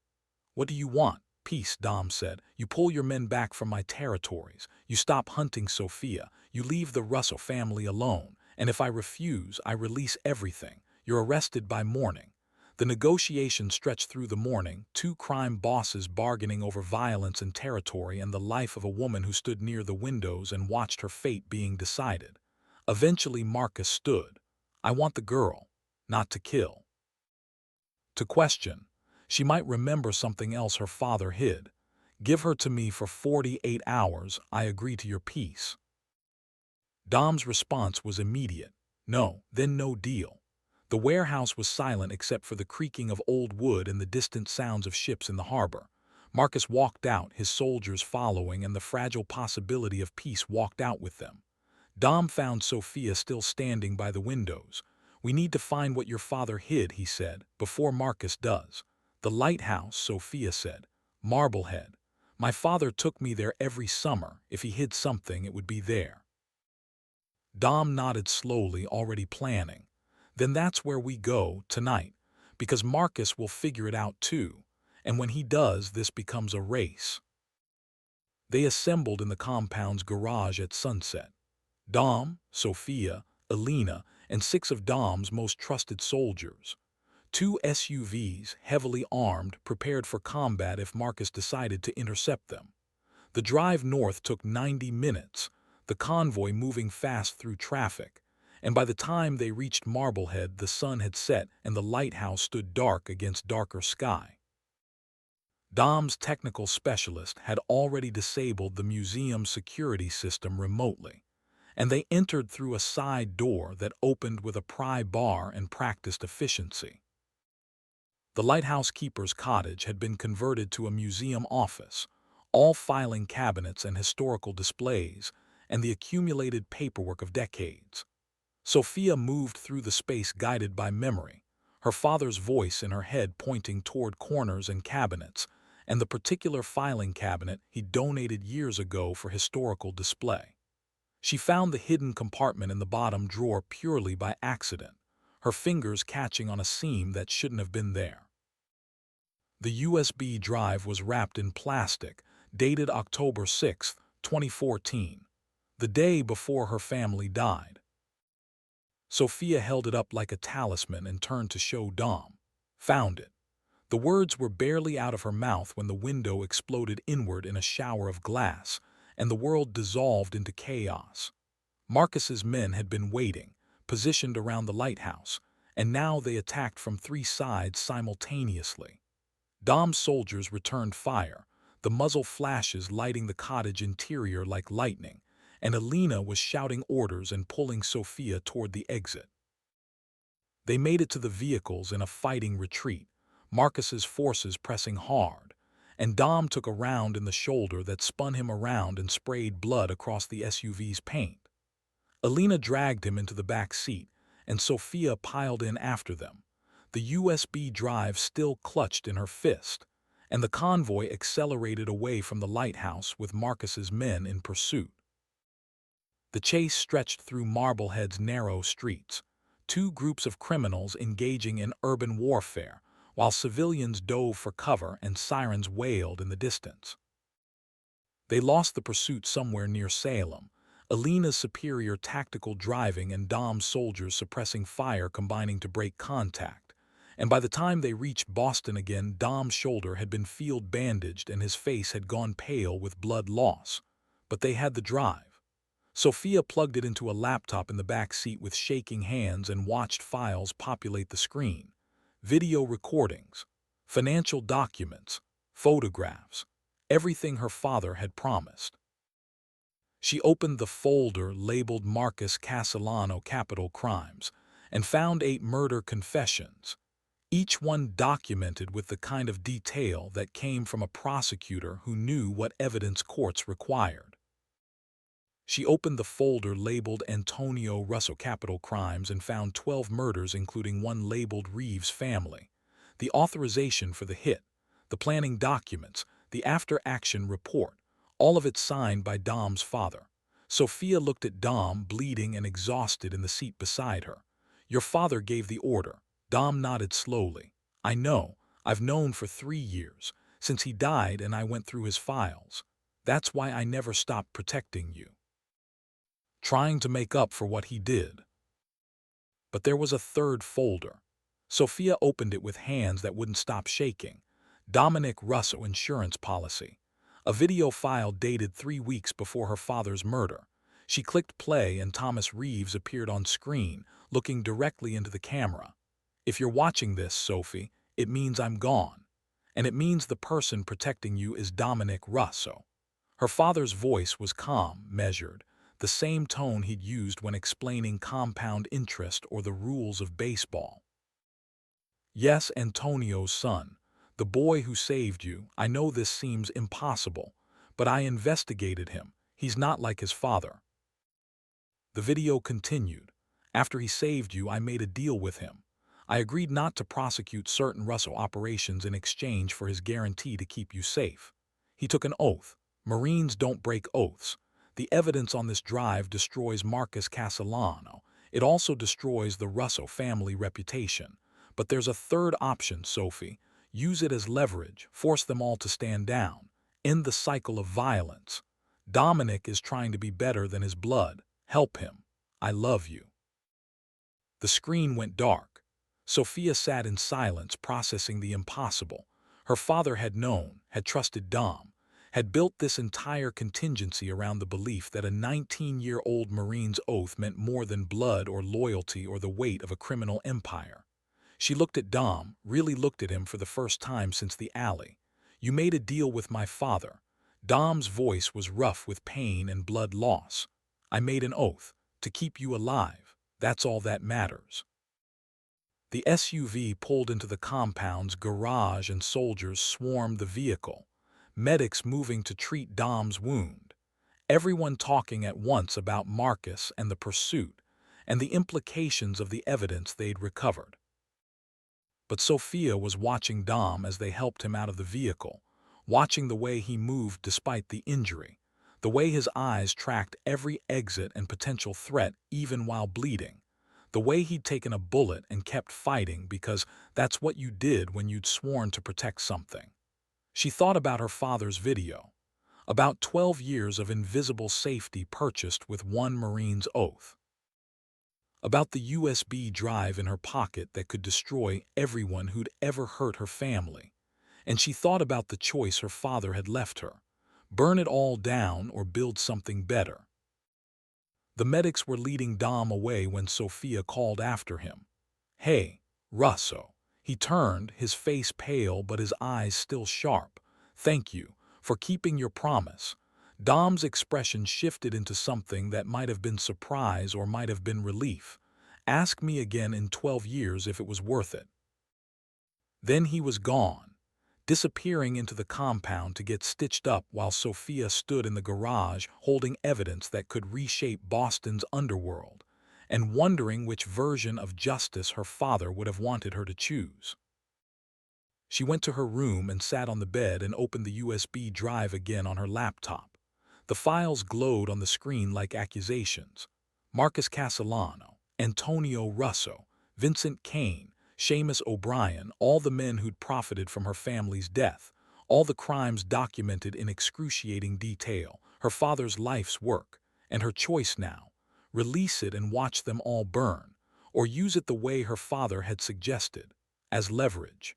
What do you want? Peace, Dom said. You pull your men back from my territories. You stop hunting Sophia. You leave the Russo family alone. And if I refuse, I release everything. You're arrested by morning. The negotiation stretched through the morning, 2 crime bosses bargaining over violence and territory and the life of a woman who stood near the windows and watched her fate being decided. Eventually Marcus stood. I want the girl, not to kill. To question. She might remember something else her father hid. Give her to me for 48 hours, I agree to your peace. Dom's response was immediate. No, then no deal. The warehouse was silent except for the creaking of old wood and the distant sounds of ships in the harbor. Marcus walked out, his soldiers following, and the fragile possibility of peace walked out with them. Dom found Sophia still standing by the windows. We need to find what your father hid, he said, before Marcus does. The lighthouse, Sophia said. Marblehead. My father took me there every summer. If he hid something, it would be there. Dom nodded slowly, already planning. Then that's where we go, tonight, because Marcus will figure it out too, and when he does, this becomes a race. They assembled in the compound's garage at sunset. Dom, Sophia, Elena, and 6 of Dom's most trusted soldiers. 2 SUVs, heavily armed, prepared for combat if Marcus decided to intercept them. The drive north took 90 minutes, the convoy moving fast through traffic, and by the time they reached Marblehead, the sun had set and the lighthouse stood dark against darker sky. Dom's technical specialist had already disabled the museum's security system remotely, and they entered through a side door that opened with a pry bar and practiced efficiency. The lighthouse keeper's cottage had been converted to a museum office, all filing cabinets and historical displays, and the accumulated paperwork of decades. Sophia moved through the space guided by memory, her father's voice in her head pointing toward corners and cabinets, and the particular filing cabinet he donated years ago for historical display. She found the hidden compartment in the bottom drawer purely by accident, her fingers catching on a seam that shouldn't have been there. The USB drive was wrapped in plastic, dated October 6, 2014, the day before her family died. Sophia held it up like a talisman and turned to show Dom. Found it. The words were barely out of her mouth when the window exploded inward in a shower of glass, and the world dissolved into chaos. Marcus's men had been waiting, positioned around the lighthouse, and now they attacked from 3 sides simultaneously. Dom's soldiers returned fire, the muzzle flashes lighting the cottage interior like lightning, and Elena was shouting orders and pulling Sophia toward the exit. They made it to the vehicles in a fighting retreat, Marcus's forces pressing hard, and Dom took a round in the shoulder that spun him around and sprayed blood across the SUV's paint. Elena dragged him into the back seat, and Sophia piled in after them, the USB drive still clutched in her fist, and the convoy accelerated away from the lighthouse with Marcus's men in pursuit. The chase stretched through Marblehead's narrow streets, 2 groups of criminals engaging in urban warfare, while civilians dove for cover and sirens wailed in the distance. They lost the pursuit somewhere near Salem, Elena's superior tactical driving and Dom's soldiers suppressing fire combining to break contact, and by the time they reached Boston again, Dom's shoulder had been field bandaged and his face had gone pale with blood loss. But they had the drive. Sophia plugged it into a laptop in the back seat with shaking hands and watched files populate the screen. Video recordings, financial documents, photographs, everything her father had promised. She opened the folder labeled Marcus Castellano Capital Crimes and found 8 murder confessions, each one documented with the kind of detail that came from a prosecutor who knew what evidence courts required. She opened the folder labeled Antonio Russo Capital Crimes and found 12 murders, including one labeled Reeves family. The authorization for the hit, the planning documents, the after-action report, all of it signed by Dom's father. Sophia looked at Dom, bleeding and exhausted, in the seat beside her. "Your father gave the order." Dom nodded slowly. "I know. I've known for 3 years, since he died, and I went through his files. That's why I never stopped protecting you, trying to make up for what he did." But there was a third folder. Sophia opened it with hands that wouldn't stop shaking. Dominic Russo insurance policy. A video file dated 3 weeks before her father's murder. She clicked play and Thomas Reeves appeared on screen, looking directly into the camera. "If you're watching this, Sophie, it means I'm gone. And it means the person protecting you is Dominic Russo." Her father's voice was calm, measured, the same tone he'd used when explaining compound interest or the rules of baseball. "Yes, Antonio's son. The boy who saved you. I know this seems impossible, but I investigated him. He's not like his father." The video continued. "After he saved you, I made a deal with him. I agreed not to prosecute certain Russo operations in exchange for his guarantee to keep you safe. He took an oath. Marines don't break oaths. The evidence on this drive destroys Marcus Castellano. It also destroys the Russo family reputation. But there's a third option, Sophie. Use it as leverage, force them all to stand down, end the cycle of violence. Dominic is trying to be better than his blood. Help him. I love you." The screen went dark. Sophia sat in silence, processing the impossible. Her father had known, had trusted Dom, had built this entire contingency around the belief that a 19-year-old Marine's oath meant more than blood or loyalty or the weight of a criminal empire. She looked at Dom, really looked at him for the first time since the alley. "You made a deal with my father." Dom's voice was rough with pain and blood loss. "I made an oath to keep you alive. That's all that matters." The SUV pulled into the compound's garage and soldiers swarmed the vehicle, medics moving to treat Dom's wound, everyone talking at once about Marcus and the pursuit and the implications of the evidence they'd recovered. But Sophia was watching Dom as they helped him out of the vehicle, watching the way he moved despite the injury, the way his eyes tracked every exit and potential threat even while bleeding, the way he'd taken a bullet and kept fighting because that's what you did when you'd sworn to protect something. She thought about her father's video, about 12 years of invisible safety purchased with one Marine's oath, about the USB drive in her pocket that could destroy everyone who'd ever hurt her family. And she thought about the choice her father had left her: burn it all down or build something better. The medics were leading Dom away when Sophia called after him. "Hey, Russo." He turned, his face pale but his eyes still sharp. "Thank you for keeping your promise." Dom's expression shifted into something that might have been surprise or might have been relief. "Ask me again in 12 years if it was worth it." Then he was gone, disappearing into the compound to get stitched up while Sophia stood in the garage holding evidence that could reshape Boston's underworld and wondering which version of justice her father would have wanted her to choose. She went to her room and sat on the bed and opened the USB drive again on her laptop. The files glowed on the screen like accusations. Marcus Castellano, Antonio Russo, Vincent Kane, Seamus O'Brien, all the men who'd profited from her family's death, all the crimes documented in excruciating detail, her father's life's work, and her choice now: release it and watch them all burn, or use it the way her father had suggested, as leverage,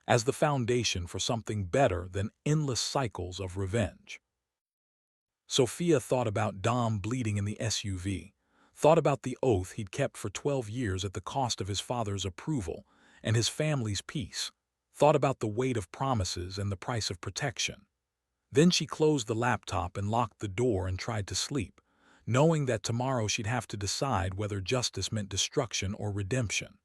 as the foundation for something better than endless cycles of revenge. Sophia thought about Dom bleeding in the SUV, thought about the oath he'd kept for 12 years at the cost of his father's approval and his family's peace, thought about the weight of promises and the price of protection. Then she closed the laptop and locked the door and tried to sleep, knowing that tomorrow she'd have to decide whether justice meant destruction or redemption.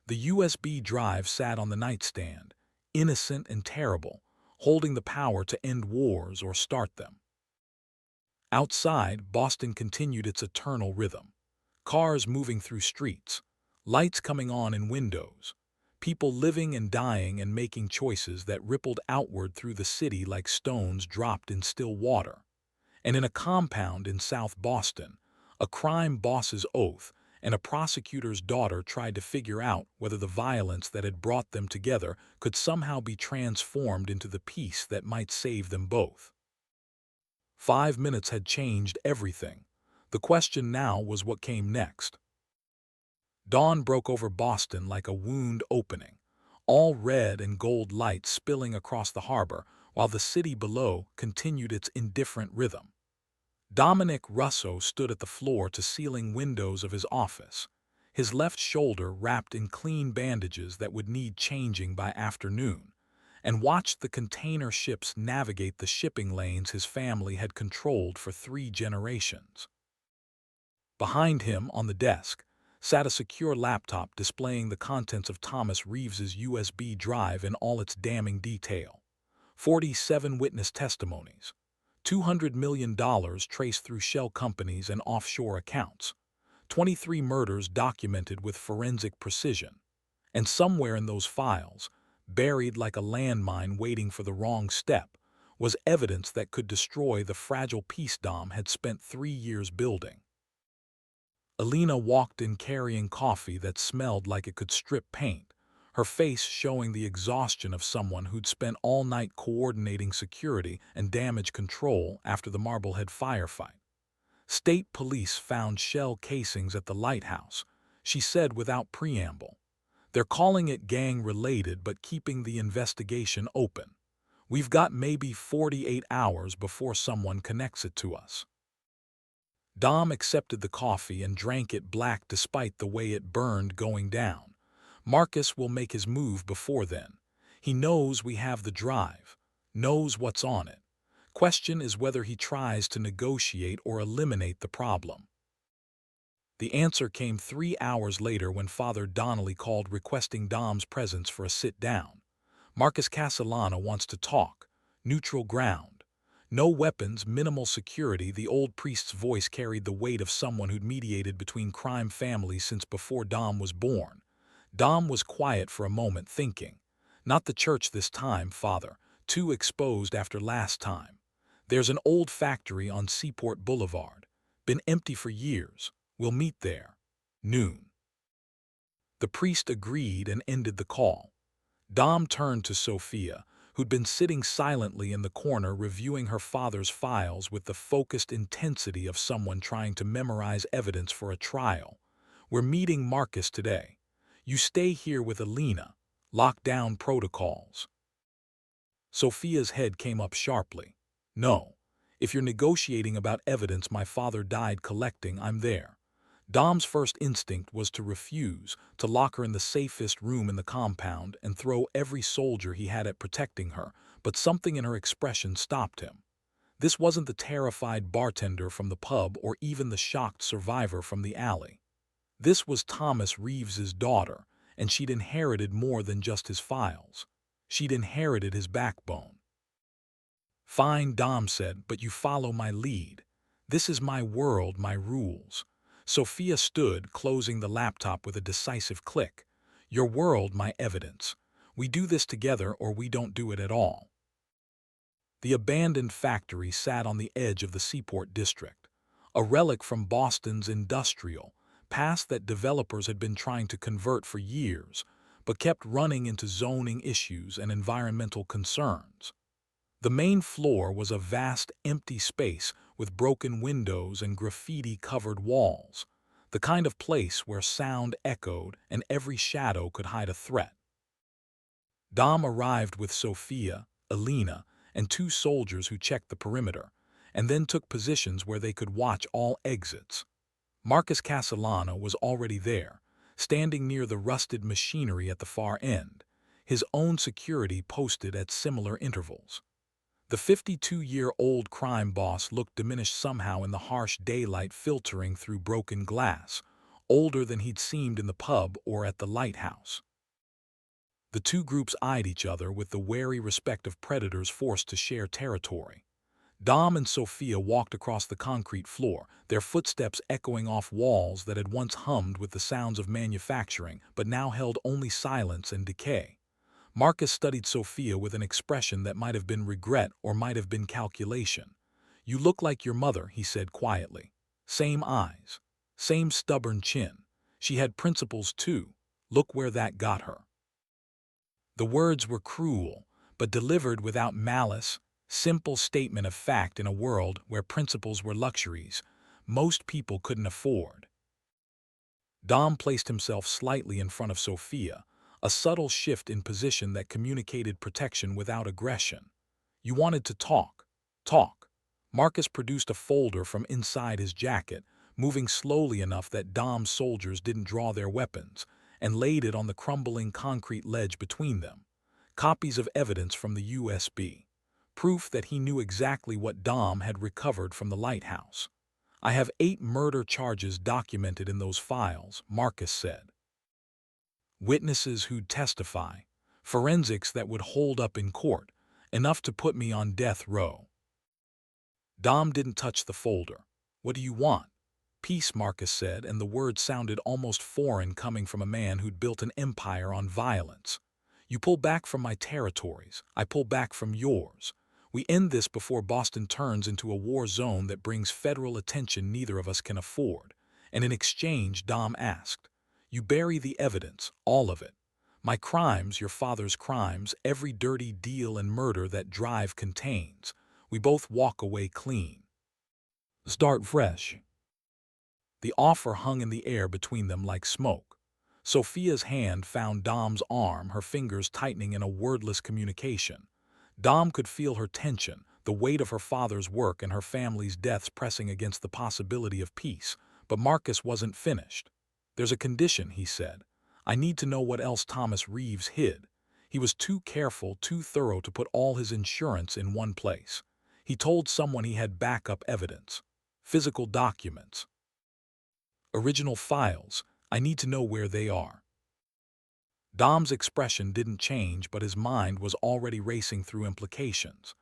The USB drive sat on the nightstand, innocent and terrible, holding the power to end wars or start them. Outside, Boston continued its eternal rhythm. Cars moving through streets, lights coming on in windows, people living and dying and making choices that rippled outward through the city like stones dropped in still water. And in a compound in South Boston, a crime boss's oath and a prosecutor's daughter tried to figure out whether the violence that had brought them together could somehow be transformed into the peace that might save them both. 5 minutes had changed everything. The question now was what came next. Dawn broke over Boston like a wound opening, all red and gold lights spilling across the harbor while the city below continued its indifferent rhythm. Dominic Russo stood at the floor-to-ceiling windows of his office, his left shoulder wrapped in clean bandages that would need changing by afternoon, and watched the container ships navigate the shipping lanes his family had controlled for 3 generations. Behind him, on the desk, sat a secure laptop displaying the contents of Thomas Reeves's USB drive in all its damning detail. 47 witness testimonies, $200 million traced through shell companies and offshore accounts, 23 murders documented with forensic precision, and somewhere in those files, buried like a landmine waiting for the wrong step, was evidence that could destroy the fragile peace Dom had spent 3 years building. Alina walked in carrying coffee that smelled like it could strip paint, her face showing the exhaustion of someone who'd spent all night coordinating security and damage control after the Marblehead firefight. State police found shell casings at the lighthouse, she said without preamble. They're calling it gang-related but keeping the investigation open. We've got maybe 48 hours before someone connects it to us. Dom accepted the coffee and drank it black despite the way it burned going down. Marcus will make his move before then. He knows we have the drive, knows what's on it. Question is whether he tries to negotiate or eliminate the problem. The answer came 3 hours later when Father Donnelly called requesting Dom's presence for a sit-down. Marcus Castellano wants to talk. Neutral ground. No weapons, minimal security. The old priest's voice carried the weight of someone who'd mediated between crime families since before Dom was born. Dom was quiet for a moment, thinking. Not the church this time, Father. Too exposed after last time. There's an old factory on Seaport Boulevard. Been empty for years. We'll meet there. Noon. The priest agreed and ended the call. Dom turned to Sophia, who'd been sitting silently in the corner reviewing her father's files with the focused intensity of someone trying to memorize evidence for a trial. We're meeting Marcus today. You stay here with Alina. Lock down protocols. Sophia's head came up sharply. No. If you're negotiating about evidence my father died collecting, I'm there. Dom's first instinct was to refuse, to lock her in the safest room in the compound and throw every soldier he had at protecting her, but something in her expression stopped him. This wasn't the terrified bartender from the pub or even the shocked survivor from the alley. This was Thomas Reeves's daughter, and she'd inherited more than just his files. She'd inherited his backbone. Fine, Dom said, but you follow my lead. This is my world, my rules. Sophia stood, closing the laptop with a decisive click. Your world, my evidence. We do this together or we don't do it at all. The abandoned factory sat on the edge of the Seaport district, a relic from Boston's industrial past that developers had been trying to convert for years, but kept running into zoning issues and environmental concerns. The main floor was a vast, empty space with broken windows and graffiti-covered walls, the kind of place where sound echoed and every shadow could hide a threat. Dom arrived with Sophia, Alina, and 2 soldiers who checked the perimeter, and then took positions where they could watch all exits. Marcus Castellano was already there, standing near the rusted machinery at the far end, his own security posted at similar intervals. The 52-year-old crime boss looked diminished somehow in the harsh daylight filtering through broken glass, older than he'd seemed in the pub or at the lighthouse. The two groups eyed each other with the wary respect of predators forced to share territory. Dom and Sophia walked across the concrete floor, their footsteps echoing off walls that had once hummed with the sounds of manufacturing but now held only silence and decay. Marcus studied Sophia with an expression that might have been regret or might have been calculation. "You look like your mother," he said quietly. "Same eyes. Same stubborn chin. She had principles too. Look where that got her." The words were cruel, but delivered without malice, simple statement of fact in a world where principles were luxuries most people couldn't afford. Dom placed himself slightly in front of Sophia, a subtle shift in position that communicated protection without aggression. "You wanted to talk. Talk." Marcus produced a folder from inside his jacket, moving slowly enough that Dom's soldiers didn't draw their weapons, and laid it on the crumbling concrete ledge between them. Copies of evidence from the USB. Proof that he knew exactly what Dom had recovered from the lighthouse. "I have 8 murder charges documented in those files," Marcus said. "Witnesses who'd testify. Forensics that would hold up in court. Enough to put me on death row." Dom didn't touch the folder. "What do you want?" "Peace," Marcus said, and the word sounded almost foreign coming from a man who'd built an empire on violence. "You pull back from my territories. I pull back from yours. We end this before Boston turns into a war zone that brings federal attention neither of us can afford." And in exchange, Dom asked, "You bury the evidence, all of it. My crimes, your father's crimes, every dirty deal and murder that drive contains. We both walk away clean. Start fresh." The offer hung in the air between them like smoke. Sophia's hand found Dom's arm, her fingers tightening in a wordless communication. Dom could feel her tension, the weight of her father's work and her family's deaths pressing against the possibility of peace, but Marcus wasn't finished. "There's a condition," he said. "I need to know what else Thomas Reeves hid." He was too careful, too thorough to put all his insurance in one place. He told someone he had backup evidence. Physical documents. Original files. I need to know where they are. Dom's expression didn't change, but his mind was already racing through implications.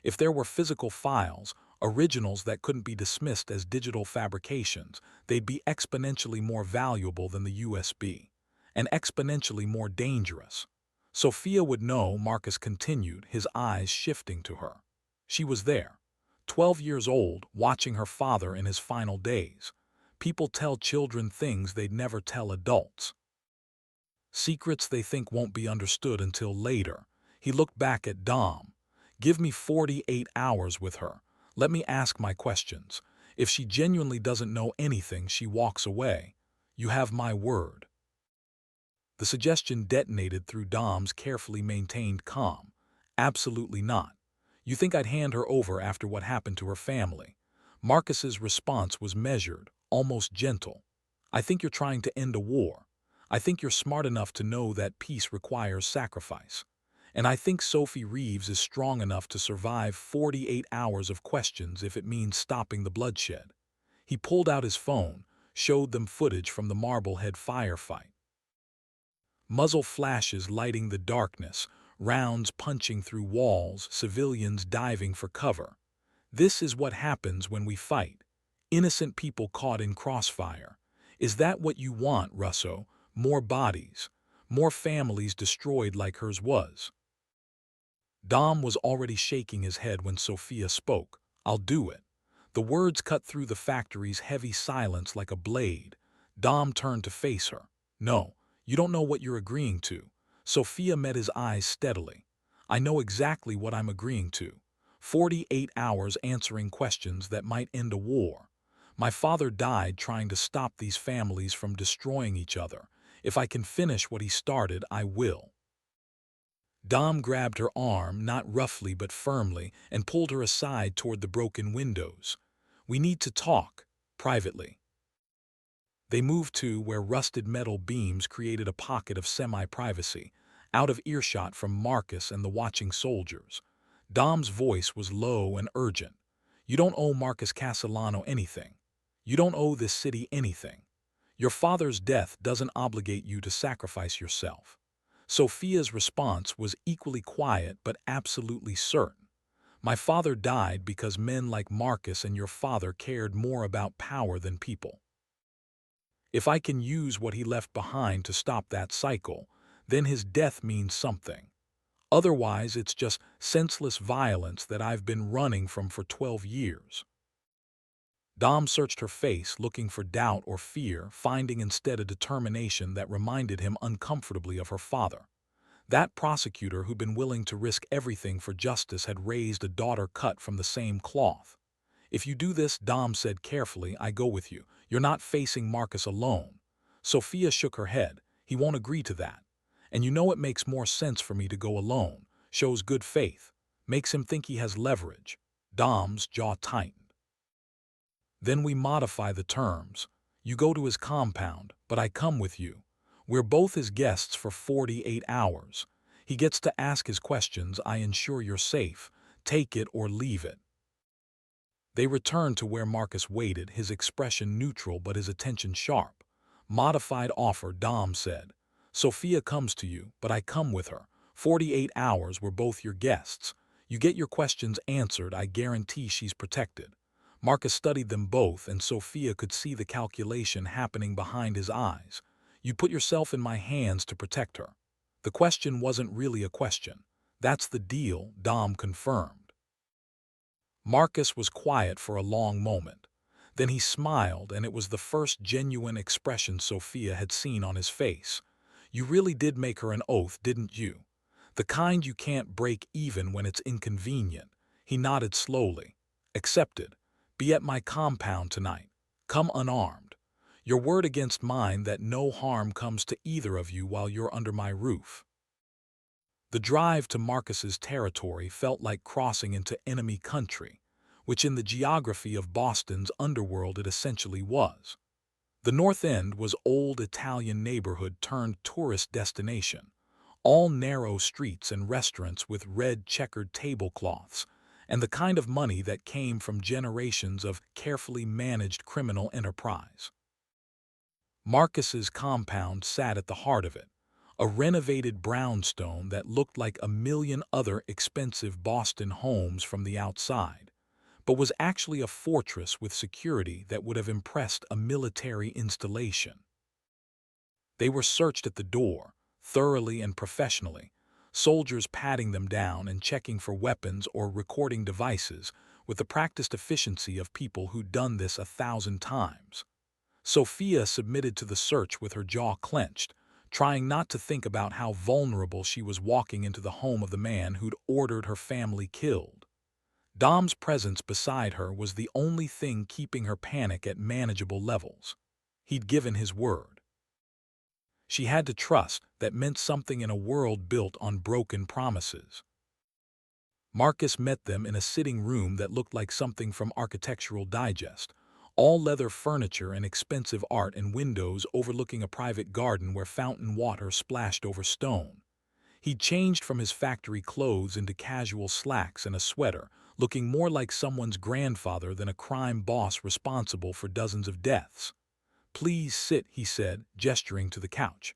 If there were physical files, originals that couldn't be dismissed as digital fabrications, they'd be exponentially more valuable than the USB, and exponentially more dangerous. Sophia would know, Marcus continued, his eyes shifting to her. She was there, 12 years old, watching her father in his final days. People tell children things they'd never tell adults. Secrets they think won't be understood until later. He looked back at Dom. "Give me 48 hours with her. Let me ask my questions. If she genuinely doesn't know anything, she walks away. You have my word." The suggestion detonated through Dom's carefully maintained calm. "Absolutely not. You think I'd hand her over after what happened to her family?" Marcus's response was measured, almost gentle. "I think you're trying to end a war. I think you're smart enough to know that peace requires sacrifice. And I think Sophie Reeves is strong enough to survive 48 hours of questions if it means stopping the bloodshed." He pulled out his phone, showed them footage from the Marblehead firefight. Muzzle flashes lighting the darkness, rounds punching through walls, civilians diving for cover. "This is what happens when we fight. Innocent people caught in crossfire. Is that what you want, Russo? More bodies. More families destroyed like hers was." Dom was already shaking his head when Sophia spoke. "I'll do it." The words cut through the factory's heavy silence like a blade. Dom turned to face her. "No, you don't know what you're agreeing to." Sophia met his eyes steadily. "I know exactly what I'm agreeing to. 48 hours answering questions that might end a war. My father died trying to stop these families from destroying each other. If I can finish what he started, I will." Dom grabbed her arm, not roughly but firmly, and pulled her aside toward the broken windows. "We need to talk, privately." They moved to where rusted metal beams created a pocket of semi-privacy, out of earshot from Marcus and the watching soldiers. Dom's voice was low and urgent. "You don't owe Marcus Castellano anything. You don't owe this city anything. Your father's death doesn't obligate you to sacrifice yourself. Sophia's response was equally quiet but absolutely certain. My father died because men like Marcus and your father cared more about power than people. If I can use what he left behind to stop that cycle, then his death means something. Otherwise, it's just senseless violence that I've been running from for 12 years. Dom searched her face, looking for doubt or fear, finding instead a determination that reminded him uncomfortably of her father. That prosecutor who'd been willing to risk everything for justice had raised a daughter cut from the same cloth. If you do this, Dom said carefully, I go with you. You're not facing Marcus alone. Sophia shook her head. He won't agree to that. And you know it makes more sense for me to go alone. Shows good faith. Makes him think he has leverage. Dom's jaw tightened. Then we modify the terms. You go to his compound, but I come with you. We're both his guests for 48 hours. He gets to ask his questions. I ensure you're safe. Take it or leave it. They returned to where Marcus waited, his expression neutral but his attention sharp. Modified offer, Dom said. Sophia comes to you, but I come with her. 48 hours, we're both your guests. You get your questions answered, I guarantee she's protected. Marcus studied them both, and Sophia could see the calculation happening behind his eyes. You put yourself in my hands to protect her. The question wasn't really a question. That's the deal, Dom confirmed. Marcus was quiet for a long moment. Then he smiled, and it was the first genuine expression Sophia had seen on his face. You really did make her an oath, didn't you? The kind you can't break even when it's inconvenient. He nodded slowly. Accepted. Be at my compound tonight. Come unarmed. Your word against mine that no harm comes to either of you while you're under my roof. The drive to Marcus's territory felt like crossing into enemy country, which in the geography of Boston's underworld it essentially was. The North End was old Italian neighborhood turned tourist destination, all narrow streets and restaurants with red checkered tablecloths, and the kind of money that came from generations of carefully managed criminal enterprise. Marcus's compound sat at the heart of it, a renovated brownstone that looked like a million other expensive Boston homes from the outside, but was actually a fortress with security that would have impressed a military installation. They were searched at the door, thoroughly and professionally, soldiers patting them down and checking for weapons or recording devices with the practiced efficiency of people who'd done this 1,000 times. Sophia submitted to the search with her jaw clenched, trying not to think about how vulnerable she was walking into the home of the man who'd ordered her family killed. Dom's presence beside her was the only thing keeping her panic at manageable levels. He'd given his word. She had to trust that meant something in a world built on broken promises. Marcus met them in a sitting room that looked like something from Architectural Digest, all leather furniture and expensive art and windows overlooking a private garden where fountain water splashed over stone. He'd changed from his factory clothes into casual slacks and a sweater, looking more like someone's grandfather than a crime boss responsible for dozens of deaths. Please sit, he said, gesturing to the couch.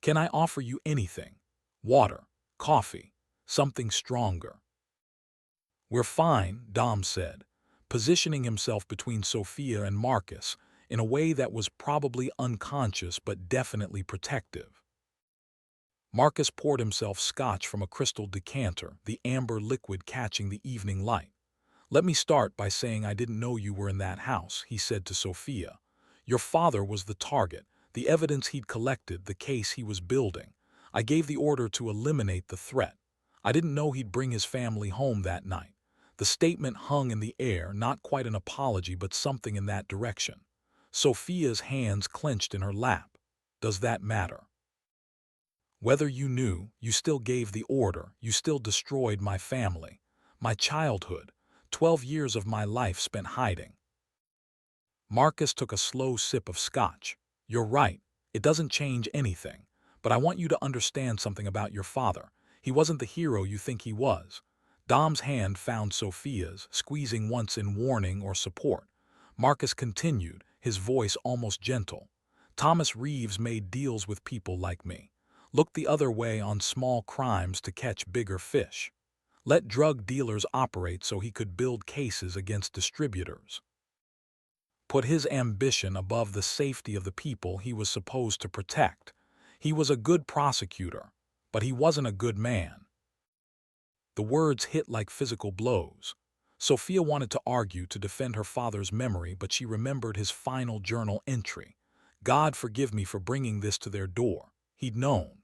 Can I offer you anything? Water, coffee, something stronger. We're fine, Dom said, positioning himself between Sophia and Marcus in a way that was probably unconscious but definitely protective. Marcus poured himself scotch from a crystal decanter, the amber liquid catching the evening light. Let me start by saying I didn't know you were in that house, he said to Sophia. Your father was the target, the evidence he'd collected, the case he was building. I gave the order to eliminate the threat. I didn't know he'd bring his family home that night. The statement hung in the air, not quite an apology, but something in that direction. Sophia's hands clenched in her lap. Does that matter? Whether you knew, you still gave the order, you still destroyed my family, my childhood, 12 years of my life spent hiding. Marcus took a slow sip of scotch. You're right, it doesn't change anything, but I want you to understand something about your father. He wasn't the hero you think he was. Dom's hand found Sophia's, squeezing once in warning or support. Marcus continued, his voice almost gentle. Thomas Reeves made deals with people like me. Looked the other way on small crimes to catch bigger fish. Let drug dealers operate so he could build cases against distributors. Put his ambition above the safety of the people he was supposed to protect. He was a good prosecutor, but he wasn't a good man. The words hit like physical blows. Sophia wanted to argue to defend her father's memory, but she remembered his final journal entry. God forgive me for bringing this to their door. He'd known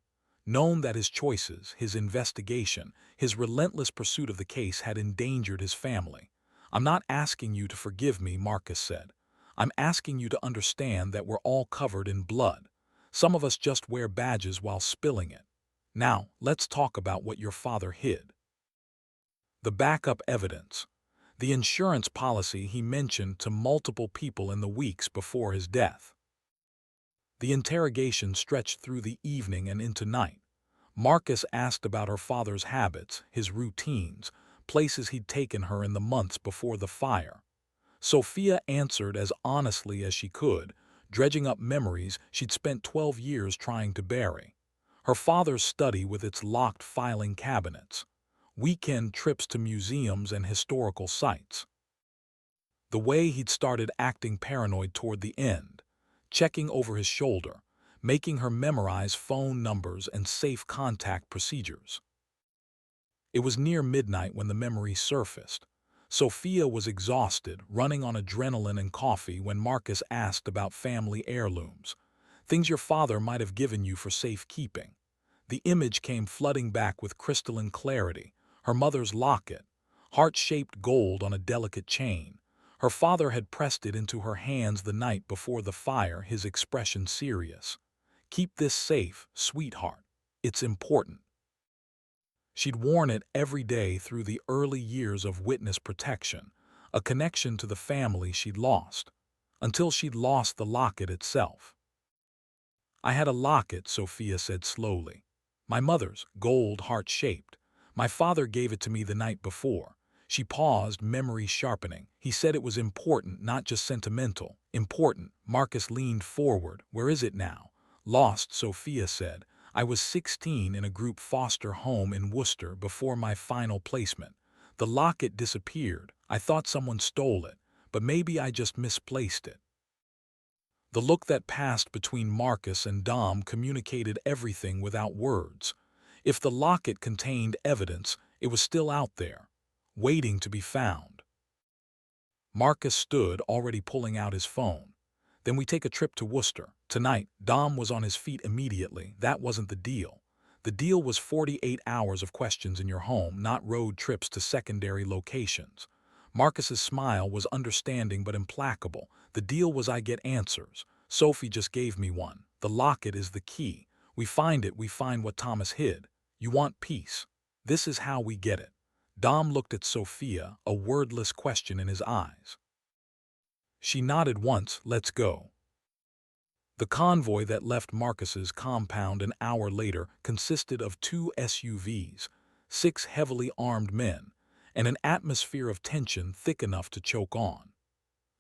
that his choices, his investigation, his relentless pursuit of the case had endangered his family. I'm not asking you to forgive me, Marcus said. I'm asking you to understand that we're all covered in blood. Some of us just wear badges while spilling it. Now, let's talk about what your father hid. The backup evidence. The insurance policy he mentioned to multiple people in the weeks before his death. The interrogation stretched through the evening and into night. Marcus asked about her father's habits, his routines, places he'd taken her in the months before the fire. Sophia answered as honestly as she could, dredging up memories she'd spent 12 years trying to bury. Her father's study with its locked filing cabinets. Weekend trips to museums and historical sites. The way he'd started acting paranoid toward the end, checking over his shoulder, making her memorize phone numbers and safe contact procedures. It was near midnight when the memory surfaced. Sophia was exhausted, running on adrenaline and coffee when Marcus asked about family heirlooms, things your father might have given you for safekeeping. The image came flooding back with crystalline clarity. Her mother's locket, heart-shaped gold on a delicate chain. Her father had pressed it into her hands the night before the fire, his expression serious. Keep this safe, sweetheart. It's important. She'd worn it every day through the early years of witness protection, a connection to the family she'd lost, until she'd lost the locket itself. I had a locket, Sophia said slowly. My mother's, gold, heart-shaped. My father gave it to me the night before. She paused, memory sharpening. He said it was important, not just sentimental. Important. Marcus leaned forward. Where is it now? Lost, Sophia said. I was 16 in a group foster home in Worcester before my final placement. The locket disappeared. I thought someone stole it, but maybe I just misplaced it. The look that passed between Marcus and Dom communicated everything without words. If the locket contained evidence, it was still out there, waiting to be found. Marcus stood, already pulling out his phone. Then we take a trip to Worcester. Tonight, Dom was on his feet immediately. That wasn't the deal. The deal was 48 hours of questions in your home, not road trips to secondary locations. Marcus's smile was understanding but implacable. The deal was I get answers. Sophie just gave me one. The locket is the key. We find it, we find what Thomas hid. You want peace. This is how we get it. Dom looked at Sophia, a wordless question in his eyes. She nodded once. Let's go. The convoy that left Marcus's compound an hour later consisted of 2 SUVs, 6 heavily armed men, and an atmosphere of tension thick enough to choke on.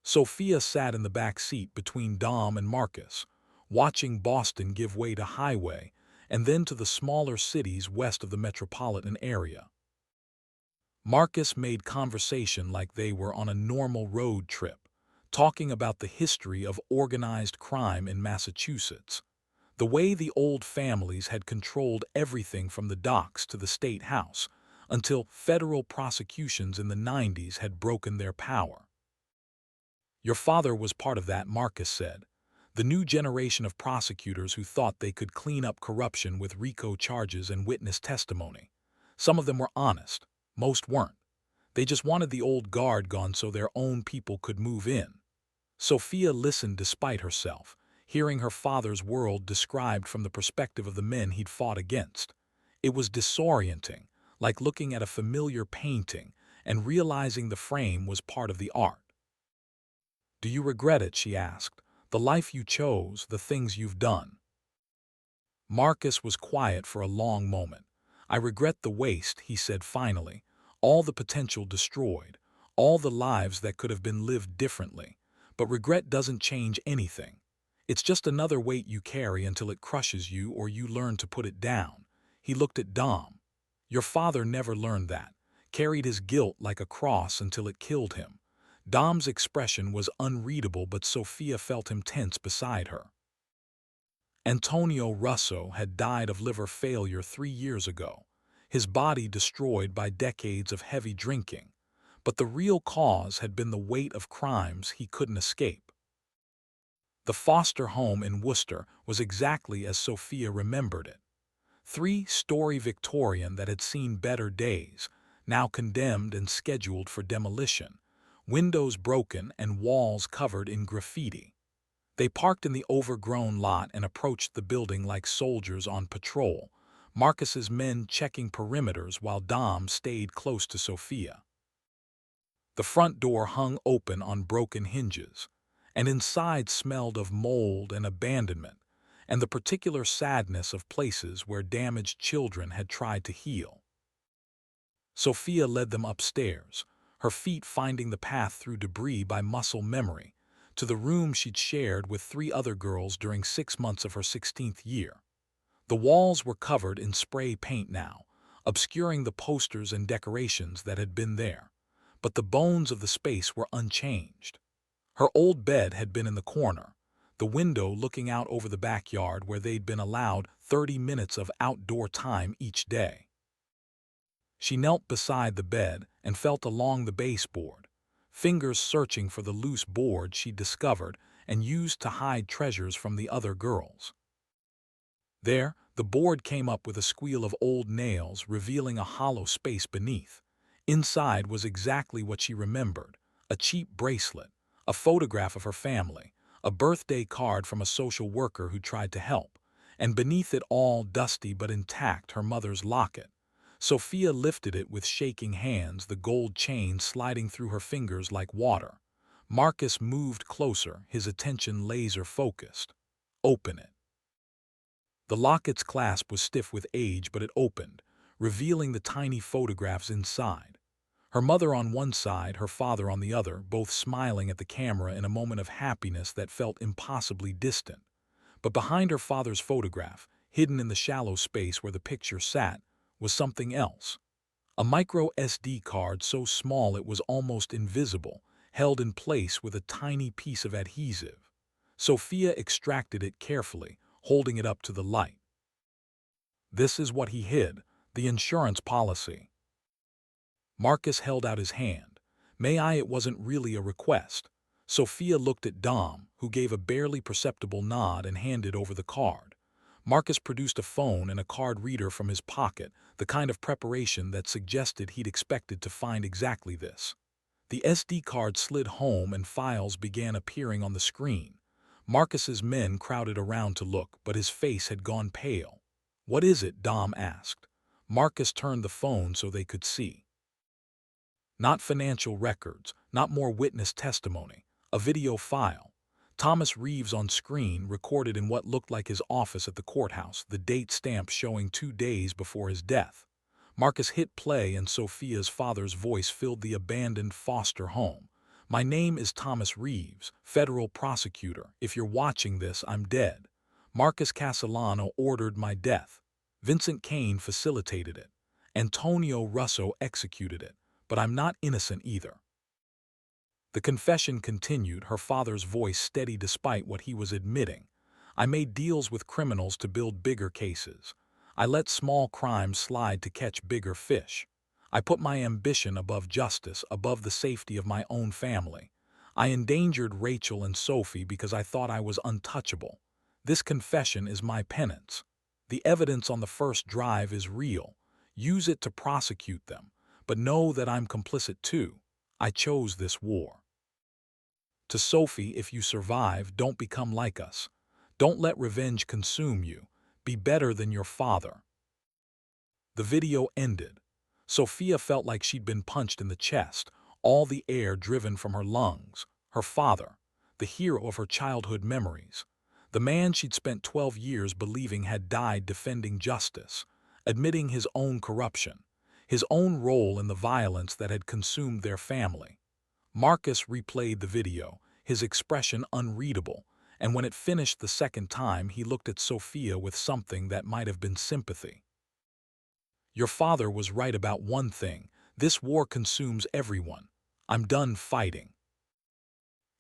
Sophia sat in the back seat between Dom and Marcus, watching Boston give way to highway and then to the smaller cities west of the metropolitan area. Marcus made conversation like they were on a normal road trip, talking about the history of organized crime in Massachusetts, the way the old families had controlled everything from the docks to the state house, until federal prosecutions in the 90s had broken their power. Your father was part of that, Marcus said. The new generation of prosecutors who thought they could clean up corruption with RICO charges and witness testimony. Some of them were honest, most weren't. They just wanted the old guard gone so their own people could move in. Sophia listened despite herself, hearing her father's world described from the perspective of the men he'd fought against. It was disorienting, like looking at a familiar painting and realizing the frame was part of the art. Do you regret it, she asked, the life you chose, the things you've done? Marcus was quiet for a long moment. I regret the waste, he said finally, all the potential destroyed, all the lives that could have been lived differently. But regret doesn't change anything. It's just another weight you carry until it crushes you or you learn to put it down. He looked at Dom. Your father never learned that, carried his guilt like a cross until it killed him. Dom's expression was unreadable, but Sophia felt him tense beside her. Antonio Russo had died of liver failure 3 years ago, his body destroyed by decades of heavy drinking. But the real cause had been the weight of crimes he couldn't escape. The foster home in Worcester was exactly as Sophia remembered it. 3-story Victorian that had seen better days, now condemned and scheduled for demolition, windows broken and walls covered in graffiti. They parked in the overgrown lot and approached the building like soldiers on patrol, Marcus's men checking perimeters while Dom stayed close to Sophia. The front door hung open on broken hinges, and inside smelled of mold and abandonment, and the particular sadness of places where damaged children had tried to heal. Sophia led them upstairs, her feet finding the path through debris by muscle memory, to the room she'd shared with 3 other girls during 6 months of her 16th year. The walls were covered in spray paint now, obscuring the posters and decorations that had been there, but the bones of the space were unchanged. Her old bed had been in the corner, the window looking out over the backyard where they'd been allowed 30 minutes of outdoor time each day. She knelt beside the bed and felt along the baseboard, fingers searching for the loose board she'd discovered and used to hide treasures from the other girls. There, the board came up with a squeal of old nails, revealing a hollow space beneath. Inside was exactly what she remembered: a cheap bracelet, a photograph of her family, a birthday card from a social worker who tried to help, and beneath it all, dusty but intact, her mother's locket. Sophia lifted it with shaking hands, the gold chain sliding through her fingers like water. Marcus moved closer, his attention laser-focused. Open it. The locket's clasp was stiff with age, but it opened, revealing the tiny photographs inside. Her mother on one side, her father on the other, both smiling at the camera in a moment of happiness that felt impossibly distant. But behind her father's photograph, hidden in the shallow space where the picture sat, was something else. A micro SD card so small it was almost invisible, held in place with a tiny piece of adhesive. Sophia extracted it carefully, holding it up to the light. This is what he hid, the insurance policy. Marcus held out his hand. May I? It wasn't really a request. Sophia looked at Dom, who gave a barely perceptible nod and handed over the card. Marcus produced a phone and a card reader from his pocket, the kind of preparation that suggested he'd expected to find exactly this. The SD card slid home and files began appearing on the screen. Marcus's men crowded around to look, but his face had gone pale. What is it? Dom asked. Marcus turned the phone so they could see. Not financial records, not more witness testimony, a video file. Thomas Reeves on screen, recorded in what looked like his office at the courthouse, the date stamp showing 2 days before his death. Marcus hit play and Sophia's father's voice filled the abandoned foster home. My name is Thomas Reeves, federal prosecutor. If you're watching this, I'm dead. Marcus Castellano ordered my death. Vincent Kane facilitated it. Antonio Russo executed it. But I'm not innocent either. The confession continued, her father's voice steady despite what he was admitting. I made deals with criminals to build bigger cases. I let small crimes slide to catch bigger fish. I put my ambition above justice, above the safety of my own family. I endangered Rachel and Sophie because I thought I was untouchable. This confession is my penance. The evidence on the first drive is real. Use it to prosecute them. But know that I'm complicit too. I chose this war. To Sophie, if you survive, don't become like us. Don't let revenge consume you. Be better than your father. The video ended. Sophia felt like she'd been punched in the chest, all the air driven from her lungs. Her father, the hero of her childhood memories, the man she'd spent 12 years believing had died defending justice, admitting his own corruption, his own role in the violence that had consumed their family. Marcus replayed the video, his expression unreadable, and when it finished the second time he looked at Sophia with something that might have been sympathy. "Your father was right about one thing. This war consumes everyone. I'm done fighting."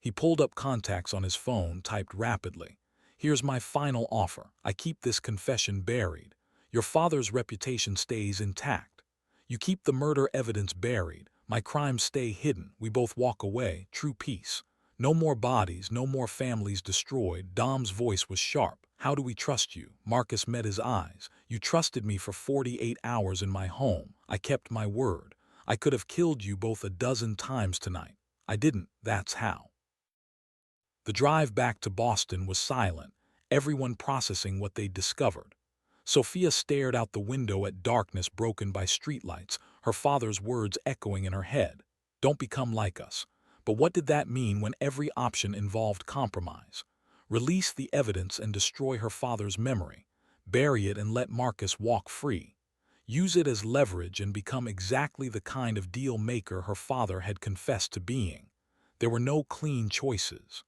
He pulled up contacts on his phone, typed rapidly. "Here's my final offer. I keep this confession buried. Your father's reputation stays intact. You keep the murder evidence buried. My crimes stay hidden. We both walk away. True peace. No more bodies, no more families destroyed." Dom's voice was sharp. "How do we trust you?" Marcus met his eyes. "You trusted me for 48 hours in my home. I kept my word. I could have killed you both a dozen times tonight. I didn't. That's how." The drive back to Boston was silent, everyone processing what they'd discovered. Sophia stared out the window at darkness broken by streetlights, her father's words echoing in her head. "Don't become like us." But what did that mean when every option involved compromise? Release the evidence and destroy her father's memory. Bury it and let Marcus walk free. Use it as leverage and become exactly the kind of deal maker her father had confessed to being. There were no clean choices,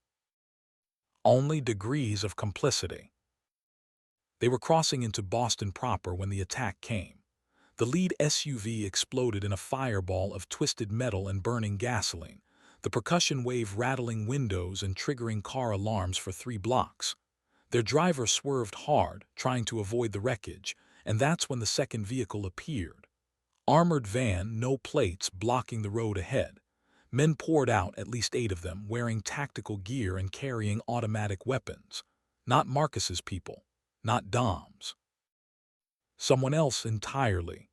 only degrees of complicity. They were crossing into Boston proper when the attack came. The lead SUV exploded in a fireball of twisted metal and burning gasoline, the percussion wave rattling windows and triggering car alarms for 3 blocks. Their driver swerved hard, trying to avoid the wreckage, and that's when the second vehicle appeared. Armored van, no plates, blocking the road ahead. Men poured out, at least 8 of them, wearing tactical gear and carrying automatic weapons. Not Marcus's people, not Dom's. Someone else entirely.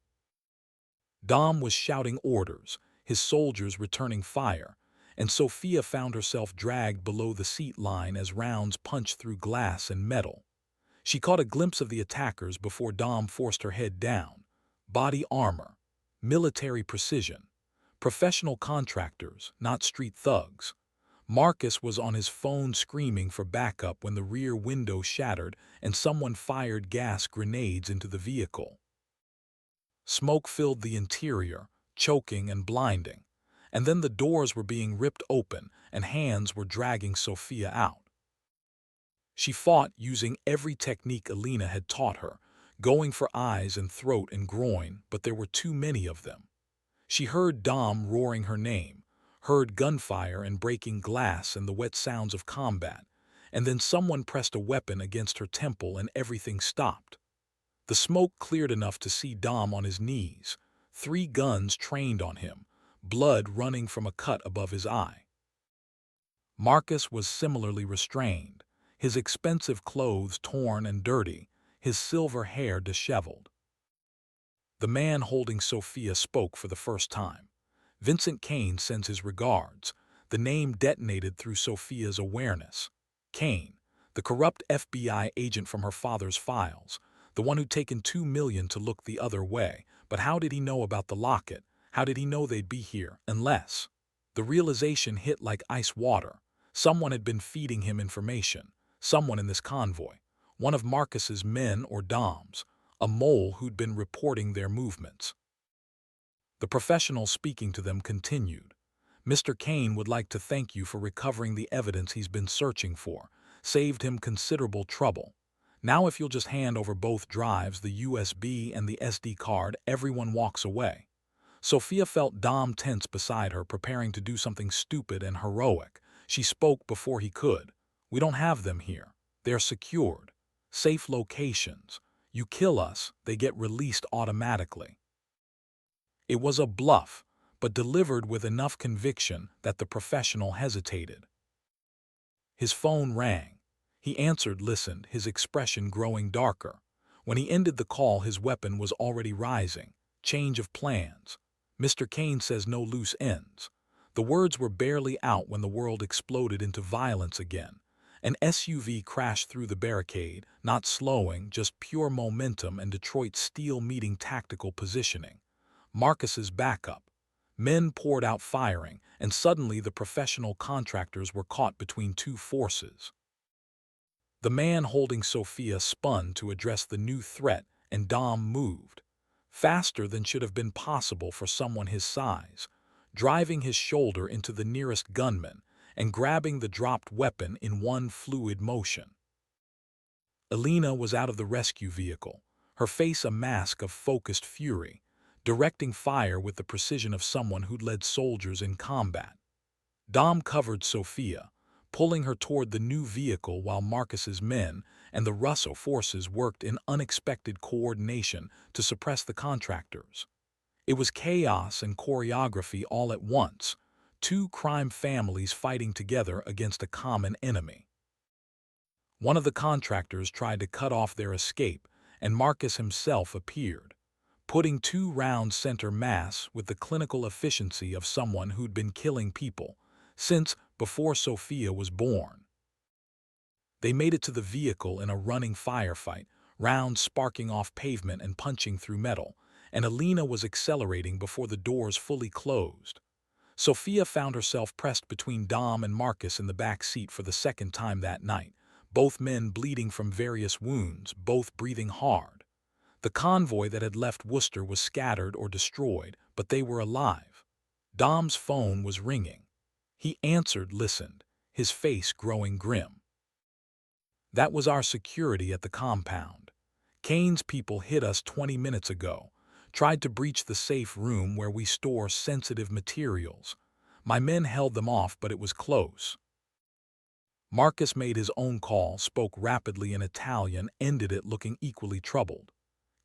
Dom was shouting orders, his soldiers returning fire, and Sophia found herself dragged below the seat line as rounds punched through glass and metal. She caught a glimpse of the attackers before Dom forced her head down. Body armor, military precision, professional contractors, not street thugs. Marcus was on his phone screaming for backup when the rear window shattered and someone fired gas grenades into the vehicle. Smoke filled the interior, choking and blinding, and then the doors were being ripped open and hands were dragging Sophia out. She fought using every technique Alina had taught her, going for eyes and throat and groin, but there were too many of them. She heard Dom roaring her name, heard gunfire and breaking glass and the wet sounds of combat, and then someone pressed a weapon against her temple and everything stopped. The smoke cleared enough to see Dom on his knees, 3 guns trained on him, blood running from a cut above his eye. Marcus was similarly restrained, his expensive clothes torn and dirty, his silver hair disheveled. The man holding Sophia spoke for the first time. "Vincent Kane sends his regards." The name detonated through Sophia's awareness. Kane, the corrupt FBI agent from her father's files, the one who'd taken $2 million to look the other way. But how did he know about the locket? How did he know they'd be here? Unless... The realization hit like ice water. Someone had been feeding him information. Someone in this convoy. One of Marcus's men or Dom's. A mole who'd been reporting their movements. The professional speaking to them continued. "Mr. Kane would like to thank you for recovering the evidence he's been searching for. Saved him considerable trouble. Now if you'll just hand over both drives, the USB and the SD card, everyone walks away." Sophia felt Dom tense beside her, preparing to do something stupid and heroic. She spoke before he could. "We don't have them here. They're secured. Safe locations. You kill us, they get released automatically." It was a bluff, but delivered with enough conviction that the professional hesitated. His phone rang. He answered, listened, his expression growing darker. When he ended the call, his weapon was already rising. "Change of plans. Mr. Kane says no loose ends." The words were barely out when the world exploded into violence again. An SUV crashed through the barricade, not slowing, just pure momentum and Detroit steel meeting tactical positioning. Marcus's backup. Men poured out firing, and suddenly the professional contractors were caught between 2 forces. The man holding Sophia spun to address the new threat, and Dom moved. Faster than should have been possible for someone his size, driving his shoulder into the nearest gunman, and grabbing the dropped weapon in one fluid motion. Elena was out of the rescue vehicle, her face a mask of focused fury, directing fire with the precision of someone who'd led soldiers in combat. Dom covered Sophia, pulling her toward the new vehicle while Marcus's men and the Russo forces worked in unexpected coordination to suppress the contractors. It was chaos and choreography all at once, two crime families fighting together against a common enemy. One of the contractors tried to cut off their escape, and Marcus himself appeared, putting two rounds center mass with the clinical efficiency of someone who'd been killing people since before Sophia was born. They made it to the vehicle in a running firefight, rounds sparking off pavement and punching through metal, and Elena was accelerating before the doors fully closed. Sophia found herself pressed between Dom and Marcus in the back seat for the second time that night, both men bleeding from various wounds, both breathing hard. The convoy that had left Worcester was scattered or destroyed, but they were alive. Dom's phone was ringing. He answered, listened, his face growing grim. That was our security at the compound. Kane's people hit us 20 minutes ago, tried to breach the safe room where we store sensitive materials. My men held them off, but it was close. Marcus made his own call, spoke rapidly in Italian, ended it looking equally troubled.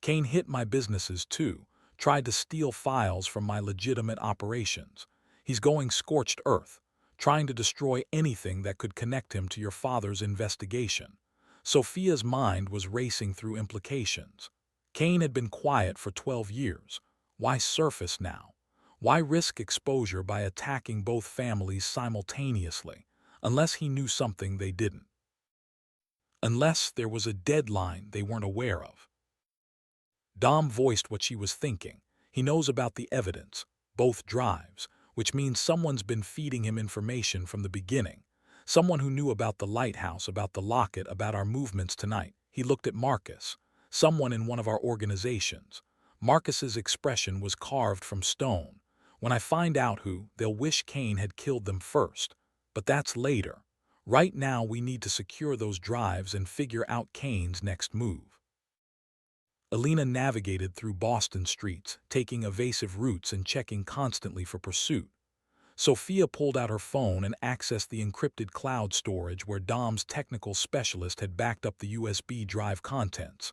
Kane hit my businesses too, tried to steal files from my legitimate operations. He's going scorched earth, trying to destroy anything that could connect him to your father's investigation. Sophia's mind was racing through implications. Kane had been quiet for 12 years. Why surface now? Why risk exposure by attacking both families simultaneously, unless he knew something they didn't? Unless there was a deadline they weren't aware of. Dom voiced what she was thinking. He knows about the evidence, both drives, which means someone's been feeding him information from the beginning. Someone who knew about the lighthouse, about the locket, about our movements tonight. He looked at Marcus, someone in one of our organizations. Marcus's expression was carved from stone. When I find out who, they'll wish Kane had killed them first. But that's later. Right now we need to secure those drives and figure out Kane's next move. Elena navigated through Boston streets, taking evasive routes and checking constantly for pursuit. Sophia pulled out her phone and accessed the encrypted cloud storage where Dom's technical specialist had backed up the USB drive contents.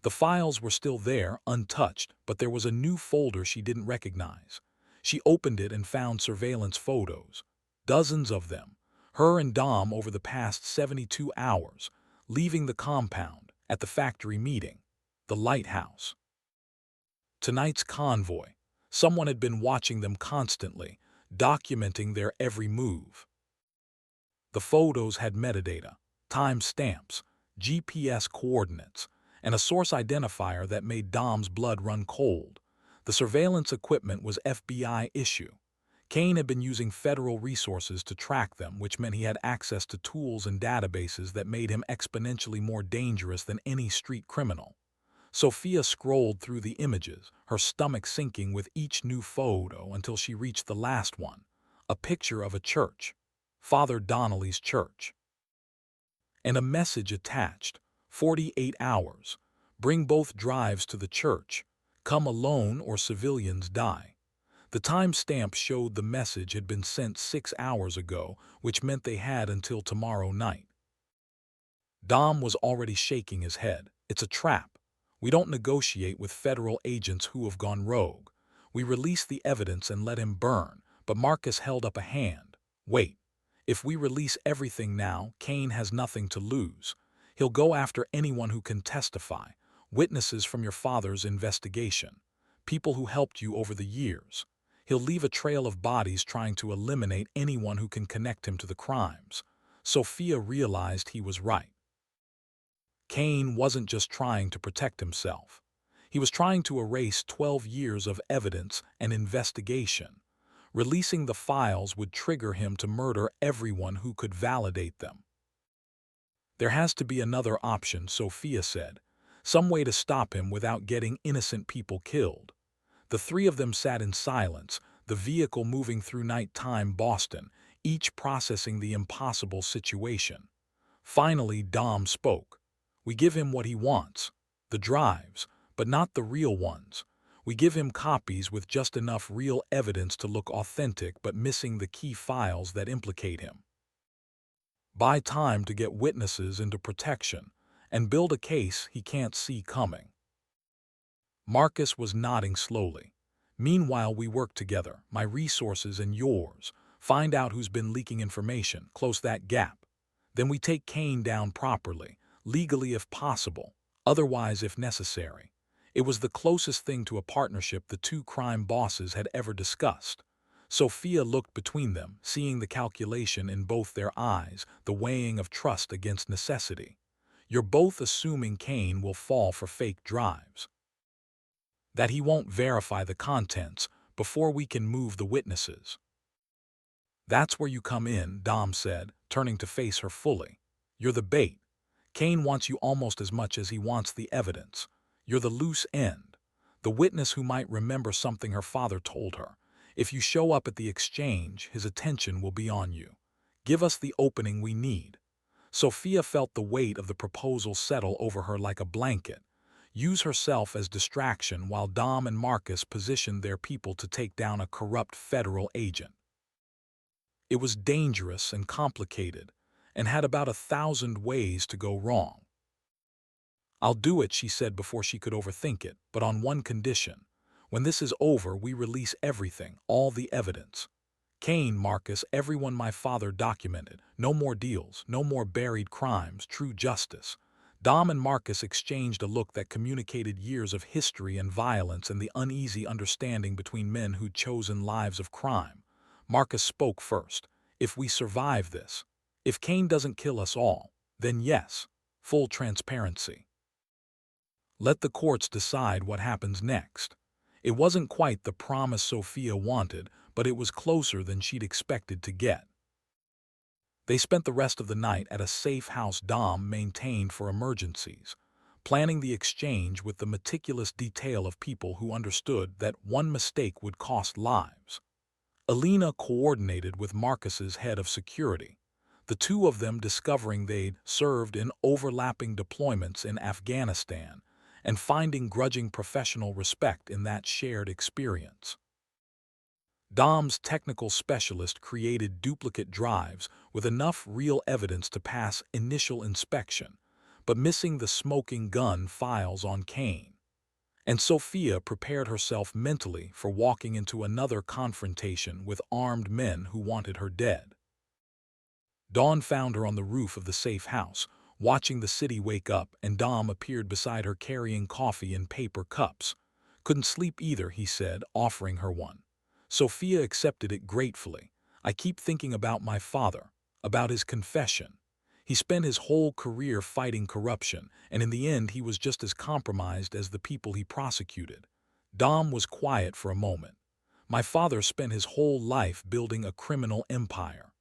The files were still there, untouched, but there was a new folder she didn't recognize. She opened it and found surveillance photos. Dozens of them. Her and Dom over the past 72 hours, leaving the compound, at the factory meeting, the lighthouse. Tonight's convoy. Someone had been watching them constantly, documenting their every move. The photos had metadata, timestamps, GPS coordinates, and a source identifier that made Dom's blood run cold. The surveillance equipment was FBI issue. Kane had been using federal resources to track them, which meant he had access to tools and databases that made him exponentially more dangerous than any street criminal. Sophia scrolled through the images, her stomach sinking with each new photo until she reached the last one, a picture of a church, Father Donnelly's church. And a message attached, 48 hours, bring both drives to the church, come alone or civilians die. The timestamp showed the message had been sent 6 hours ago, which meant they had until tomorrow night. Dom was already shaking his head. It's a trap. We don't negotiate with federal agents who have gone rogue. We release the evidence and let him burn, but Marcus held up a hand. Wait. If we release everything now, Kane has nothing to lose. He'll go after anyone who can testify, witnesses from your father's investigation, people who helped you over the years. He'll leave a trail of bodies trying to eliminate anyone who can connect him to the crimes. Sophia realized he was right. Kane wasn't just trying to protect himself. He was trying to erase 12 years of evidence and investigation. Releasing the files would trigger him to murder everyone who could validate them. There has to be another option, Sophia said. Some way to stop him without getting innocent people killed. The three of them sat in silence, the vehicle moving through nighttime Boston, each processing the impossible situation. Finally, Dom spoke. We give him what he wants, the drives, but not the real ones. We give him copies with just enough real evidence to look authentic but missing the key files that implicate him. Buy time to get witnesses into protection and build a case he can't see coming. Marcus was nodding slowly. Meanwhile, we work together, my resources and yours. Find out who's been leaking information, close that gap. Then we take Kane down properly, legally if possible, otherwise if necessary. It was the closest thing to a partnership the two crime bosses had ever discussed. Sophia looked between them, seeing the calculation in both their eyes, the weighing of trust against necessity. You're both assuming Kane will fall for fake drives, that he won't verify the contents before we can move the witnesses. That's where you come in, Dom said, turning to face her fully. You're the bait. Kane wants you almost as much as he wants the evidence. You're the loose end, the witness who might remember something her father told her. If you show up at the exchange, his attention will be on you. Give us the opening we need. Sophia felt the weight of the proposal settle over her like a blanket. Use herself as distraction while Dom and Marcus positioned their people to take down a corrupt federal agent. It was dangerous and complicated, and had about 1,000 ways to go wrong. I'll do it, she said before she could overthink it, but on one condition. When this is over, we release everything, all the evidence. Kane, Marcus, everyone my father documented. No more deals, no more buried crimes, true justice. Dom and Marcus exchanged a look that communicated years of history and violence and the uneasy understanding between men who'd chosen lives of crime. Marcus spoke first. If we survive this, if Kane doesn't kill us all, then yes, full transparency. Let the courts decide what happens next. It wasn't quite the promise Sophia wanted, but it was closer than she'd expected to get. They spent the rest of the night at a safe house Dom maintained for emergencies, planning the exchange with the meticulous detail of people who understood that one mistake would cost lives. Alina coordinated with Marcus's head of security, the two of them discovering they'd served in overlapping deployments in Afghanistan and finding grudging professional respect in that shared experience. Dom's technical specialist created duplicate drives with enough real evidence to pass initial inspection, but missing the smoking gun files on Kane. And Sophia prepared herself mentally for walking into another confrontation with armed men who wanted her dead. Dawn found her on the roof of the safe house, watching the city wake up, and Dom appeared beside her carrying coffee in paper cups. Couldn't sleep either, he said, offering her one. Sophia accepted it gratefully. I keep thinking about my father, about his confession. He spent his whole career fighting corruption, and in the end he was just as compromised as the people he prosecuted. Dom was quiet for a moment. My father spent his whole life building a criminal empire.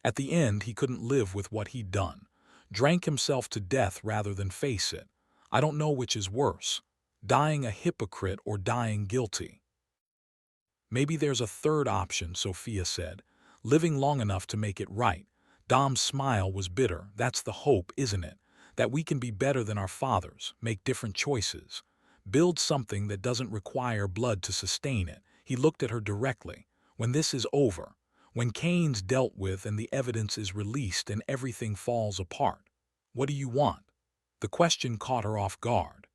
At the end, he couldn't live with what he'd done. Drank himself to death rather than face it. I don't know which is worse, dying a hypocrite or dying guilty. Maybe there's a third option, Sophia said, living long enough to make it right. Dom's smile was bitter. That's the hope, isn't it? That we can be better than our fathers, make different choices, build something that doesn't require blood to sustain it. He looked at her directly. When this is over, when Kane's dealt with and the evidence is released and everything falls apart, what do you want? The question caught her off guard.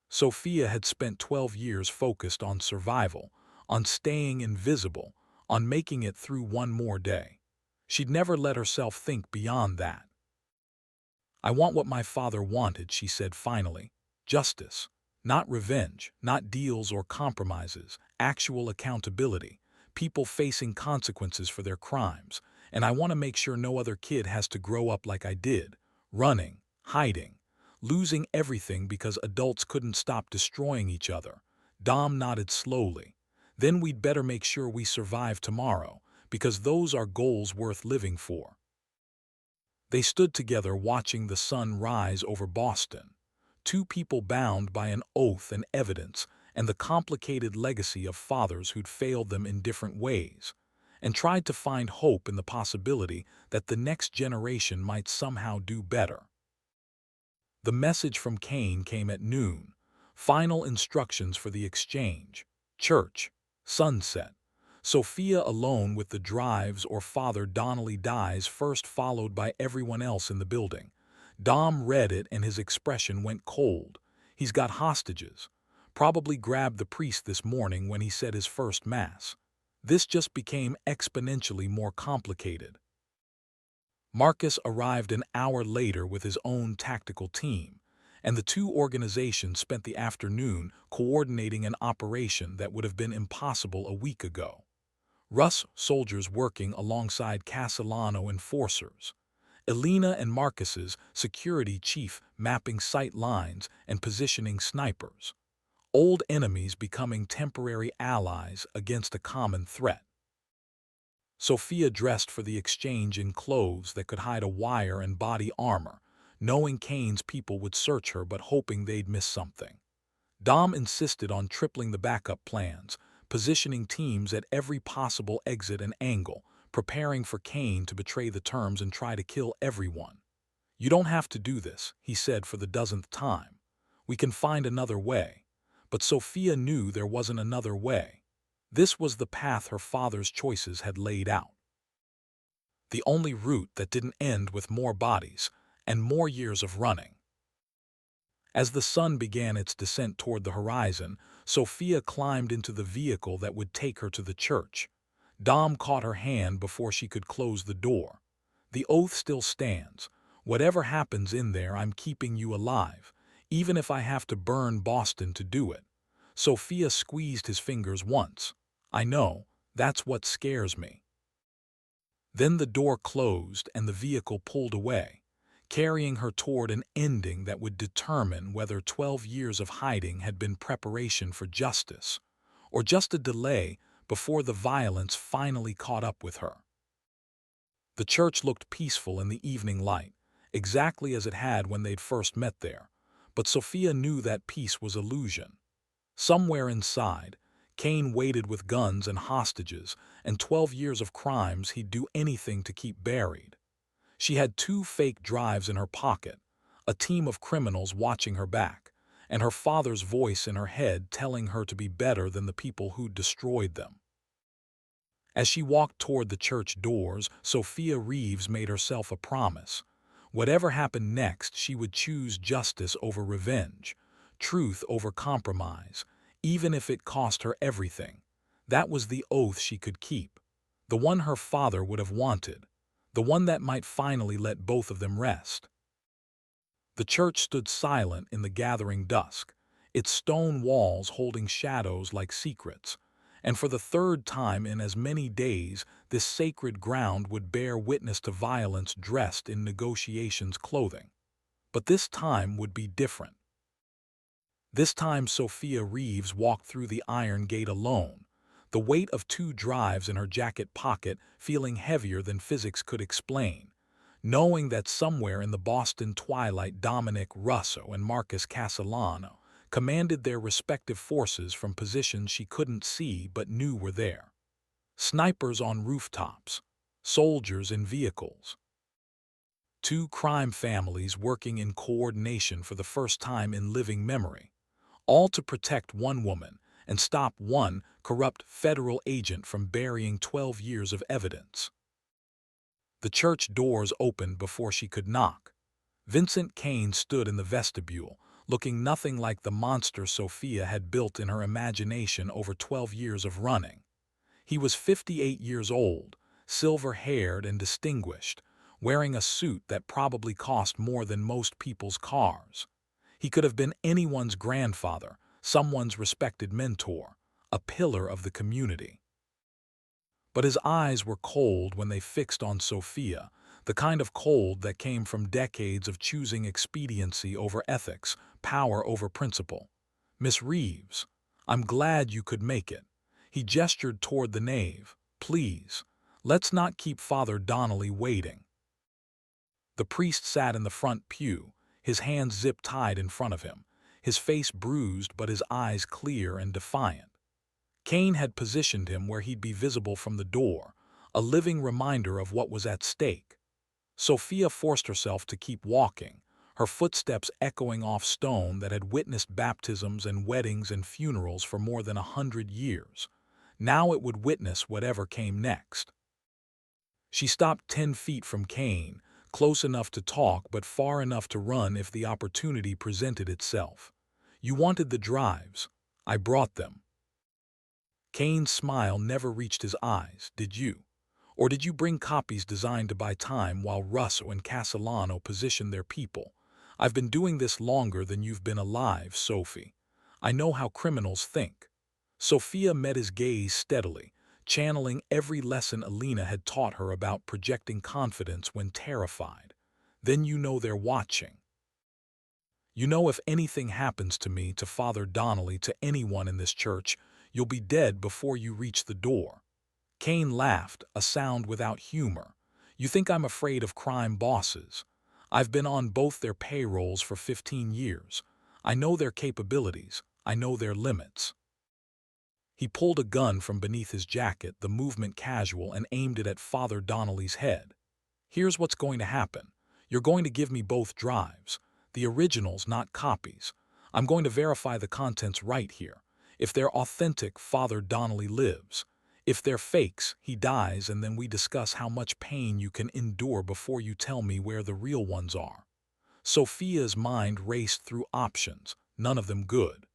Sophia had spent 12 years focused on survival, on staying invisible, on making it through one more day. She'd never let herself think beyond that. I want what my father wanted, she said finally. Justice. Not revenge, not deals or compromises, actual accountability. People facing consequences for their crimes, and I want to make sure no other kid has to grow up like I did, running, hiding, losing everything because adults couldn't stop destroying each other. Dom nodded slowly. Then we'd better make sure we survive tomorrow, because those are goals worth living for. They stood together watching the sun rise over Boston, two people bound by an oath and evidence and the complicated legacy of fathers who'd failed them in different ways. and tried to find hope in the possibility that the next generation might somehow do better. The message from Cain came at noon. Final instructions for the exchange. Church. Sunset. Sophia alone with the drives or Father Donnelly dies first, followed by everyone else in the building. Dom read it and his expression went cold. He's got hostages. Probably grabbed the priest this morning when he said his first mass. This just became exponentially more complicated. Marcus arrived an hour later with his own tactical team, and the two organizations spent the afternoon coordinating an operation that would have been impossible a week ago. Russ soldiers working alongside Castellano enforcers. Elena and Marcus's security chief mapping sight lines and positioning snipers. Old enemies becoming temporary allies against a common threat. Sophia dressed for the exchange in clothes that could hide a wire and body armor, knowing Cain's people would search her but hoping they'd miss something. Dom insisted on tripling the backup plans, positioning teams at every possible exit and angle, preparing for Cain to betray the terms and try to kill everyone. "You don't have to do this," he said for the dozenth time. "We can find another way." But Sophia knew there wasn't another way. This was the path her father's choices had laid out. The only route that didn't end with more bodies and more years of running. As the sun began its descent toward the horizon, Sophia climbed into the vehicle that would take her to the church. Dom caught her hand before she could close the door. "The oath still stands. Whatever happens in there, I'm keeping you alive, even if I have to burn Boston to do it." Sophia squeezed his fingers once. "I know, that's what scares me." Then the door closed and the vehicle pulled away, carrying her toward an ending that would determine whether 12 years of hiding had been preparation for justice, or just a delay before the violence finally caught up with her. The church looked peaceful in the evening light, exactly as it had when they'd first met there, but Sophia knew that peace was illusion. Somewhere inside, Cain waited with guns and hostages, and 12 years of crimes he'd do anything to keep buried. She had 2 fake drives in her pocket, a team of criminals watching her back, and her father's voice in her head telling her to be better than the people who'd destroyed them. As she walked toward the church doors, Sophia Reeves made herself a promise. Whatever happened next, she would choose justice over revenge, truth over compromise, even if it cost her everything. That was the oath she could keep, the one her father would have wanted, the one that might finally let both of them rest. The church stood silent in the gathering dusk, its stone walls holding shadows like secrets, and for the third time in as many days, this sacred ground would bear witness to violence dressed in negotiations clothing. But this time would be different. This time Sophia Reeves walked through the iron gate alone, the weight of 2 drives in her jacket pocket feeling heavier than physics could explain, knowing that somewhere in the Boston twilight Dominic Russo and Marcus Castellano commanded their respective forces from positions she couldn't see but knew were there. Snipers on rooftops, soldiers in vehicles. 2 crime families working in coordination for the first time in living memory, all to protect one woman and stop one corrupt federal agent from burying 12 years of evidence. The church doors opened before she could knock. Vincent Cain stood in the vestibule, looking nothing like the monster Sophia had built in her imagination over 12 years of running. He was 58 years old, silver-haired and distinguished, wearing a suit that probably cost more than most people's cars. He could have been anyone's grandfather, someone's respected mentor, a pillar of the community. But his eyes were cold when they fixed on Sophia, the kind of cold that came from decades of choosing expediency over ethics, power over principle. "Miss Reeves, I'm glad you could make it." He gestured toward the nave. "Please, let's not keep Father Donnelly waiting." The priest sat in the front pew, his hands zip-tied in front of him, his face bruised but his eyes clear and defiant. Cain had positioned him where he'd be visible from the door, a living reminder of what was at stake. Sophia forced herself to keep walking, her footsteps echoing off stone that had witnessed baptisms and weddings and funerals for more than 100 years. Now it would witness whatever came next. She stopped 10 feet from Kane, close enough to talk but far enough to run if the opportunity presented itself. "You wanted the drives. I brought them." Kane's smile never reached his eyes. "Did you? Or did you bring copies designed to buy time while Russo and Castellano position their people? I've been doing this longer than you've been alive, Sophie. I know how criminals think." Sophia met his gaze steadily, channeling every lesson Alina had taught her about projecting confidence when terrified. "Then you know they're watching. You know if anything happens to me, to Father Donnelly, to anyone in this church, you'll be dead before you reach the door." Kane laughed, a sound without humor. "You think I'm afraid of crime bosses? I've been on both their payrolls for 15 years. I know their capabilities. I know their limits." He pulled a gun from beneath his jacket, the movement casual, and aimed it at Father Donnelly's head. "Here's what's going to happen. You're going to give me both drives. The originals, not copies. I'm going to verify the contents right here. If they're authentic, Father Donnelly lives. If they're fakes, he dies, and then we discuss how much pain you can endure before you tell me where the real ones are." Sophia's mind raced through options, none of them good.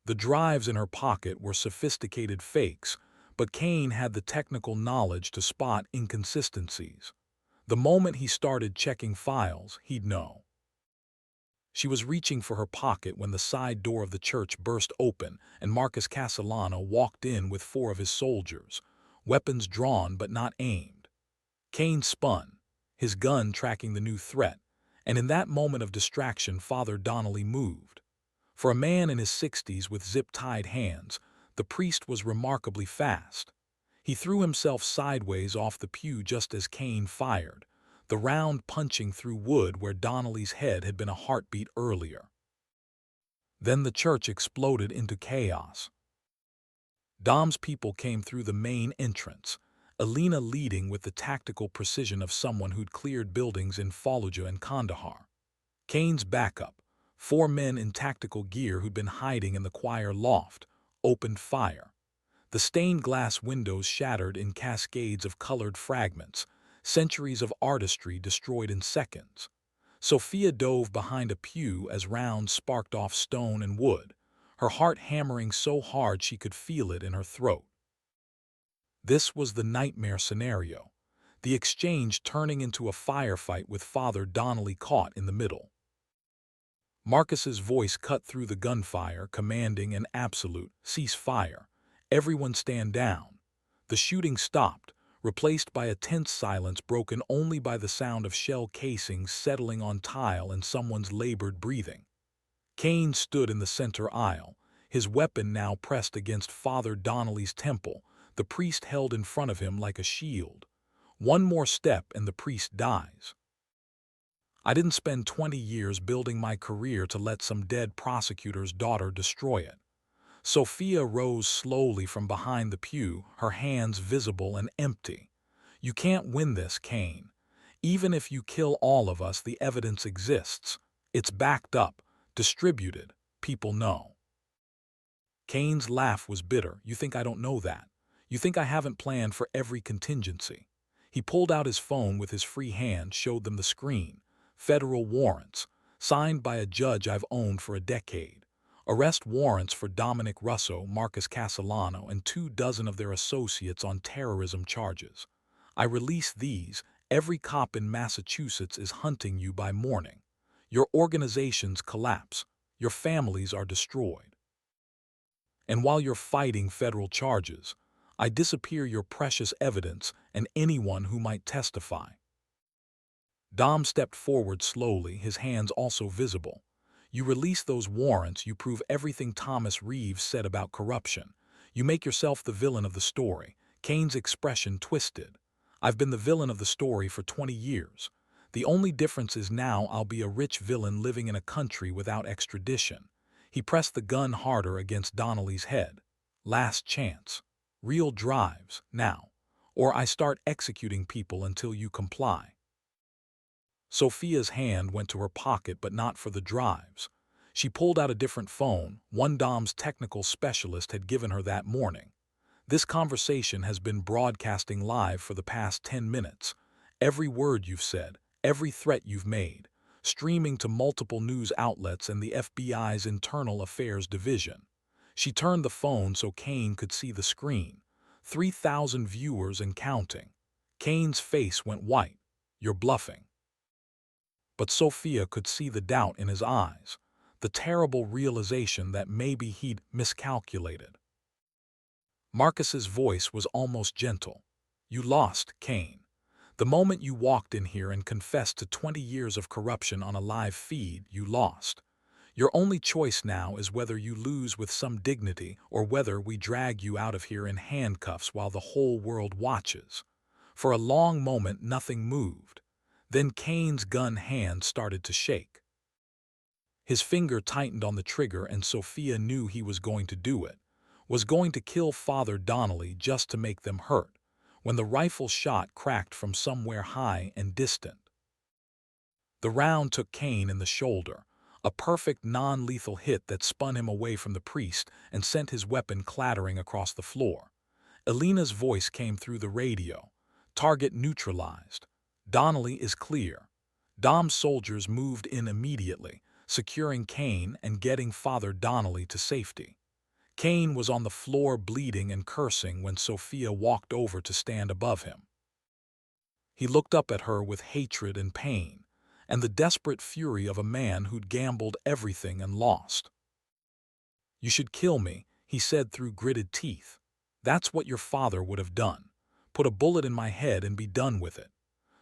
The drives in her pocket were sophisticated fakes, but Kane had the technical knowledge to spot inconsistencies. The moment he started checking files, he'd know. She was reaching for her pocket when the side door of the church burst open and Marcus Castellano walked in with 4 of his soldiers, weapons drawn but not aimed. Kane spun, his gun tracking the new threat, and in that moment of distraction Father Donnelly moved. For a man in his 60s with zip-tied hands, the priest was remarkably fast. He threw himself sideways off the pew just as Kane fired, the round punching through wood where Donnelly's head had been a heartbeat earlier. Then the church exploded into chaos. Dom's people came through the main entrance, Alina leading with the tactical precision of someone who'd cleared buildings in Fallujah and Kandahar. Kane's backup, 4 men in tactical gear who'd been hiding in the choir loft, opened fire. The stained glass windows shattered in cascades of colored fragments, centuries of artistry destroyed in seconds. Sophia dove behind a pew as rounds sparked off stone and wood, her heart hammering so hard she could feel it in her throat. This was the nightmare scenario, the exchange turning into a firefight with Father Donnelly caught in the middle. Marcus's voice cut through the gunfire, commanding an absolute ceasefire. "Everyone stand down." The shooting stopped, replaced by a tense silence broken only by the sound of shell casings settling on tile and someone's labored breathing. Kane stood in the center aisle, his weapon now pressed against Father Donnelly's temple, the priest held in front of him like a shield. One more step and the priest dies. I didn't spend 20 years building my career to let some dead prosecutor's daughter destroy it. Sophia rose slowly from behind the pew, her hands visible and empty. "You can't win this, Kane. Even if you kill all of us, the evidence exists. It's backed up, distributed. People know." Kane's laugh was bitter. "You think I don't know that? You think I haven't planned for every contingency?" He pulled out his phone with his free hand, showed them the screen. "Federal warrants, signed by a judge I've owned for a decade. Arrest warrants for Dominic Russo, Marcus Castellano, and 24 of their associates on terrorism charges. I release these. Every cop in Massachusetts is hunting you by morning. Your organizations collapse. Your families are destroyed. And while you're fighting federal charges, I disappear your precious evidence and anyone who might testify." Dom stepped forward slowly, his hands also visible. "You release those warrants, you prove everything Thomas Reeves said about corruption. You make yourself the villain of the story." Kane's expression twisted. "I've been the villain of the story for 20 years. The only difference is now I'll be a rich villain living in a country without extradition." He pressed the gun harder against Donnelly's head. "Last chance. Real drives, now. or I start executing people until you comply." Sophia's hand went to her pocket, but not for the drives. She pulled out a different phone, one Dom's technical specialist had given her that morning. "This conversation has been broadcasting live for the past 10 minutes. Every word you've said, every threat you've made, streaming to multiple news outlets and the FBI's Internal Affairs Division." She turned the phone so Kane could see the screen. 3,000 viewers and counting. Kane's face went white. "You're bluffing." But Sophia could see the doubt in his eyes, the terrible realization that maybe he'd miscalculated. Marcus's voice was almost gentle. "You lost, Kane. The moment you walked in here and confessed to 20 years of corruption on a live feed, you lost. Your only choice now is whether you lose with some dignity or whether we drag you out of here in handcuffs while the whole world watches." For a long moment nothing moved. Then Kane's gun hand started to shake. His finger tightened on the trigger and Sophia knew he was going to do it, was going to kill Father Donnelly just to make them hurt, when the rifle shot cracked from somewhere high and distant. The round took Kane in the shoulder, a perfect non-lethal hit that spun him away from the priest and sent his weapon clattering across the floor. Elena's voice came through the radio. "Target neutralized. Donnelly is clear." Dom's soldiers moved in immediately, securing Kane and getting Father Donnelly to safety. Kane was on the floor bleeding and cursing when Sophia walked over to stand above him. He looked up at her with hatred and pain, and the desperate fury of a man who'd gambled everything and lost. "You should kill me," he said through gritted teeth. "That's what your father would have done. Put a bullet in my head and be done with it."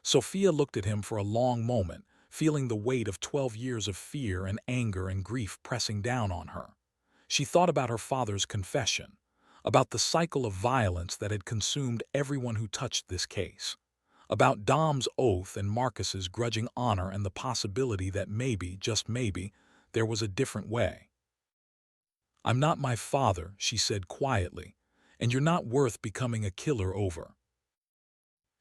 Sophia looked at him for a long moment, feeling the weight of 12 years of fear and anger and grief pressing down on her. She thought about her father's confession, about the cycle of violence that had consumed everyone who touched this case, about Dom's oath and Marcus's grudging honor and the possibility that maybe, just maybe, there was a different way. "I'm not my father," she said quietly, "and you're not worth becoming a killer over."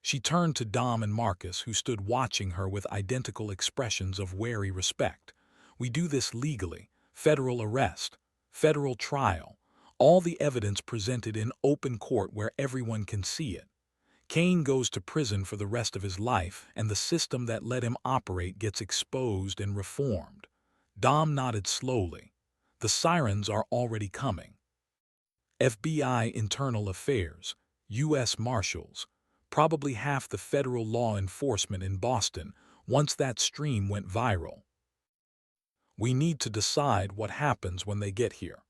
She turned to Dom and Marcus, who stood watching her with identical expressions of wary respect. "We do this legally. Federal arrest. Federal trial. All the evidence presented in open court where everyone can see it. Kane goes to prison for the rest of his life, and the system that let him operate gets exposed and reformed." Dom nodded slowly. "The sirens are already coming. FBI Internal Affairs, U.S. Marshals, probably half the federal law enforcement in Boston once that stream went viral. We need to decide what happens when they get here."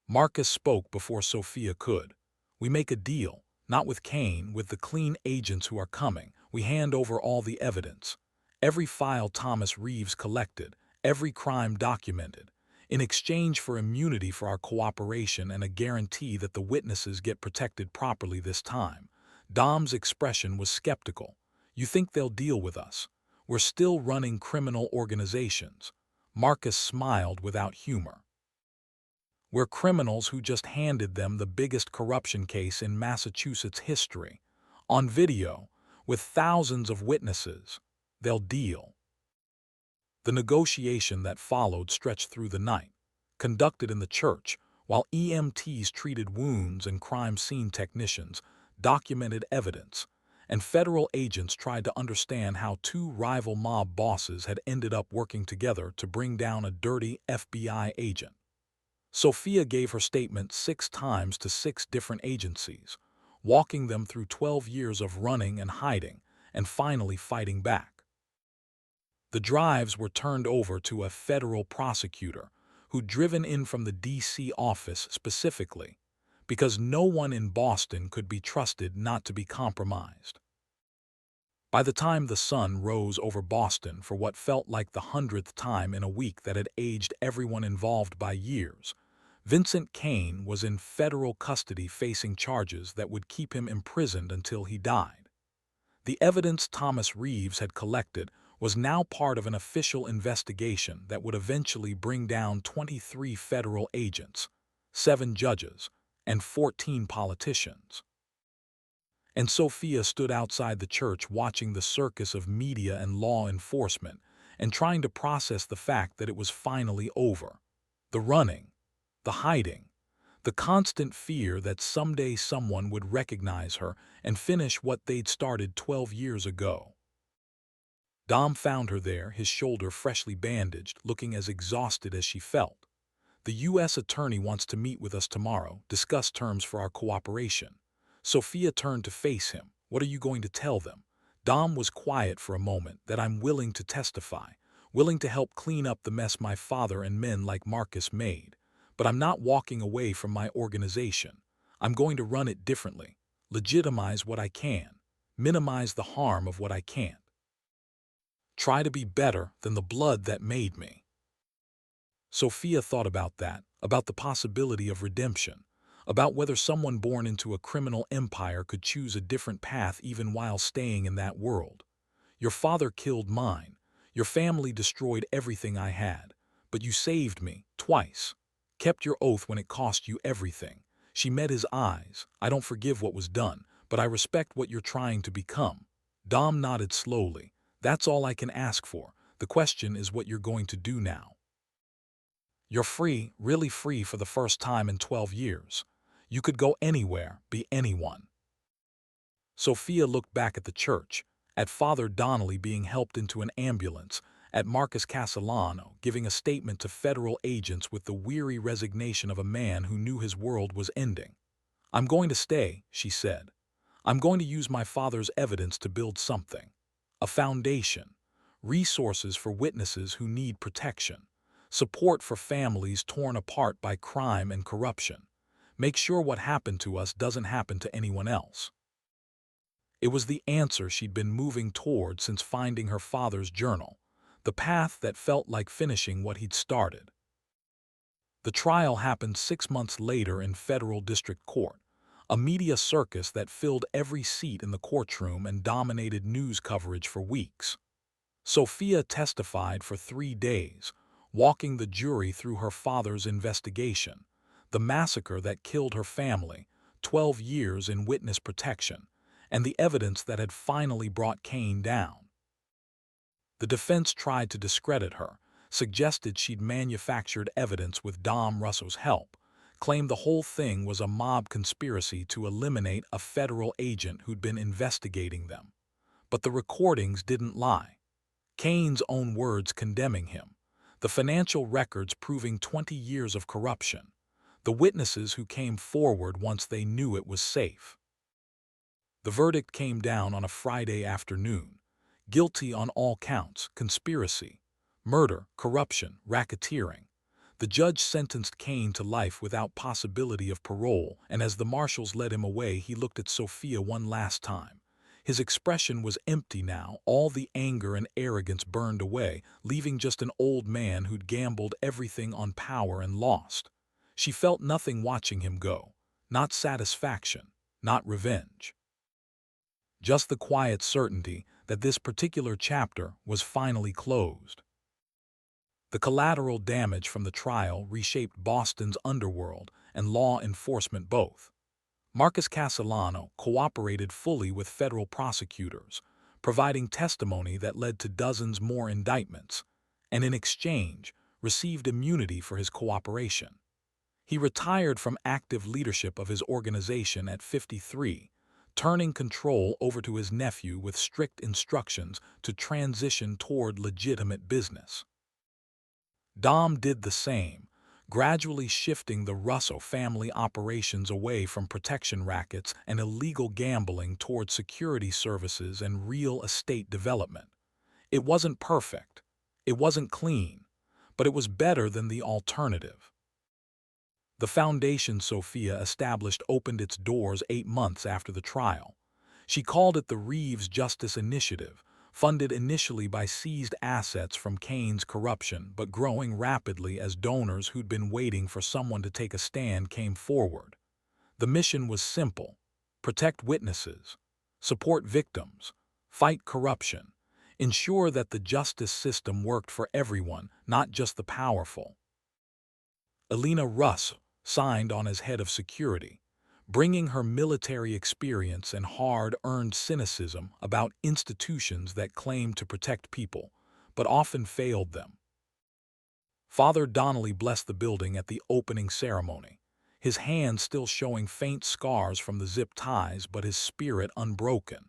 Marcus spoke before Sophia could. "We make a deal, not with Kane, with the clean agents who are coming. We hand over all the evidence. Every file Thomas Reeves collected, every crime documented, in exchange for immunity for our cooperation and a guarantee that the witnesses get protected properly this time." Dom's expression was skeptical. "You think they'll deal with us? We're still running criminal organizations." Marcus smiled without humor. "We're criminals who just handed them the biggest corruption case in Massachusetts history. On video, with thousands of witnesses. They'll deal." The negotiation that followed stretched through the night, conducted in the church, while EMTs treated wounds and crime scene technicians documented evidence, and federal agents tried to understand how two rival mob bosses had ended up working together to bring down a dirty FBI agent. Sophia gave her statement 6 times to 6 different agencies, walking them through 12 years of running and hiding, and finally fighting back. The drives were turned over to a federal prosecutor who'd driven in from the D.C. office specifically, because no one in Boston could be trusted not to be compromised. By the time the sun rose over Boston for what felt like the 100th time in a week that had aged everyone involved by years, Vincent Kane was in federal custody facing charges that would keep him imprisoned until he died. The evidence Thomas Reeves had collected was now part of an official investigation that would eventually bring down 23 federal agents, 7 judges, and 14 politicians. And Sophia stood outside the church watching the circus of media and law enforcement and trying to process the fact that it was finally over. The running, the hiding, the constant fear that someday someone would recognize her and finish what they'd started 12 years ago. Dom found her there, his shoulder freshly bandaged, looking as exhausted as she felt. The U.S. attorney wants to meet with us tomorrow, discuss terms for our cooperation. Sophia turned to face him. What are you going to tell them? Dom was quiet for a moment. That I'm willing to testify, willing to help clean up the mess my father and men like Marcus made. But I'm not walking away from my organization. I'm going to run it differently, legitimize what I can, minimize the harm of what I can't. Try to be better than the blood that made me. Sophia thought about that, about the possibility of redemption, about whether someone born into a criminal empire could choose a different path even while staying in that world. Your father killed mine. Your family destroyed everything I had. But you saved me, twice. Kept your oath when it cost you everything. She met his eyes. I don't forgive what was done, but I respect what you're trying to become. Dom nodded slowly. That's all I can ask for. The question is what you're going to do now. You're free, really free for the first time in 12 years. You could go anywhere, be anyone. Sophia looked back at the church, at Father Donnelly being helped into an ambulance, at Marcus Castellano giving a statement to federal agents with the weary resignation of a man who knew his world was ending. I'm going to stay, she said. I'm going to use my father's evidence to build something. A foundation, resources for witnesses who need protection, support for families torn apart by crime and corruption. Make sure what happened to us doesn't happen to anyone else. It was the answer she'd been moving toward since finding her father's journal, the path that felt like finishing what he'd started. The trial happened 6 months later in federal district court, a media circus that filled every seat in the courtroom and dominated news coverage for weeks. Sophia testified for 3 days, walking the jury through her father's investigation, the massacre that killed her family, 12 years in witness protection, and the evidence that had finally brought Cain down. The defense tried to discredit her, suggested she'd manufactured evidence with Dom Russo's help, claimed the whole thing was a mob conspiracy to eliminate a federal agent who'd been investigating them. But the recordings didn't lie. Cain's own words condemning him, the financial records proving 20 years of corruption, the witnesses who came forward once they knew it was safe. The verdict came down on a Friday afternoon. Guilty on all counts: conspiracy, murder, corruption, racketeering. The judge sentenced Cain to life without possibility of parole, and as the marshals led him away, he looked at Sophia one last time. His expression was empty now, all the anger and arrogance burned away, leaving just an old man who'd gambled everything on power and lost. She felt nothing watching him go, not satisfaction, not revenge. Just the quiet certainty that this particular chapter was finally closed. The collateral damage from the trial reshaped Boston's underworld and law enforcement both. Marcus Castellano cooperated fully with federal prosecutors, providing testimony that led to dozens more indictments, and in exchange received immunity for his cooperation. He retired from active leadership of his organization at 53, turning control over to his nephew with strict instructions to transition toward legitimate business. Dom did the same, gradually shifting the Russo family operations away from protection rackets and illegal gambling toward security services and real estate development. It wasn't perfect, it wasn't clean, but it was better than the alternative. The foundation Sophia established opened its doors 8 months after the trial. She called it the Reeves Justice Initiative, funded initially by seized assets from Cain's corruption but growing rapidly as donors who'd been waiting for someone to take a stand came forward. The mission was simple: protect witnesses, support victims, fight corruption, ensure that the justice system worked for everyone, not just the powerful. Elena Russ signed on as head of security, bringing her military experience and hard-earned cynicism about institutions that claimed to protect people, but often failed them. Father Donnelly blessed the building at the opening ceremony, his hands still showing faint scars from the zip ties but his spirit unbroken.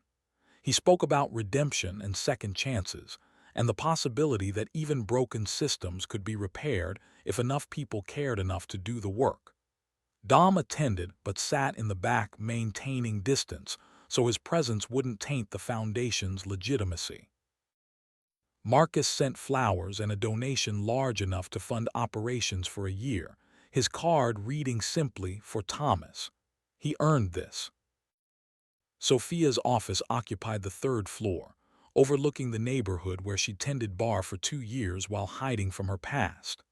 He spoke about redemption and second chances, and the possibility that even broken systems could be repaired if enough people cared enough to do the work. Dom attended but sat in the back maintaining distance so his presence wouldn't taint the foundation's legitimacy. Marcus sent flowers and a donation large enough to fund operations for a year, his card reading simply, "For Thomas. He earned this." Sophia's office occupied the third floor, overlooking the neighborhood where she tended bar for 2 years while hiding from her past.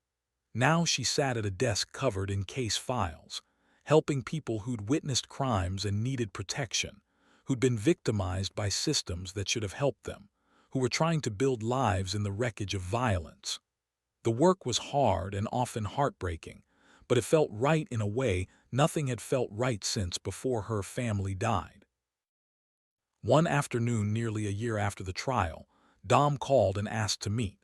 Now she sat at a desk covered in case files, helping people who'd witnessed crimes and needed protection, who'd been victimized by systems that should have helped them, who were trying to build lives in the wreckage of violence. The work was hard and often heartbreaking, but it felt right in a way nothing had felt right since before her family died. One afternoon nearly a year after the trial, Dom called and asked to meet.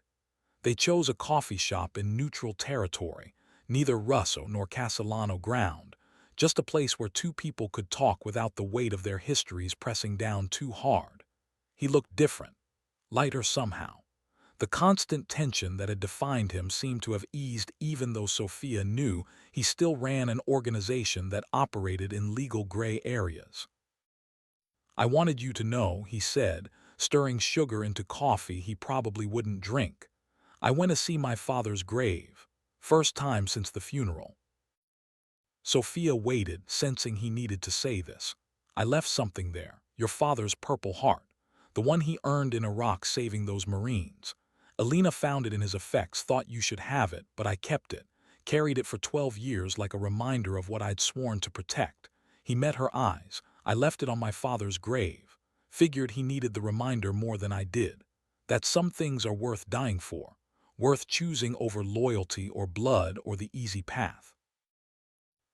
They chose a coffee shop in neutral territory, neither Russo nor Castellano ground, just a place where two people could talk without the weight of their histories pressing down too hard. He looked different, lighter somehow. The constant tension that had defined him seemed to have eased even though Sophia knew he still ran an organization that operated in legal gray areas. "I wanted you to know," he said, stirring sugar into coffee he probably wouldn't drink. "I went to see my father's grave. First time since the funeral." Sophia waited, sensing he needed to say this. "I left something there, your father's Purple Heart, the one he earned in Iraq saving those Marines. Alina found it in his effects, thought you should have it, but I kept it, carried it for 12 years like a reminder of what I'd sworn to protect." He met her eyes. "I left it on my father's grave. Figured he needed the reminder more than I did. That some things are worth dying for, worth choosing over loyalty or blood or the easy path."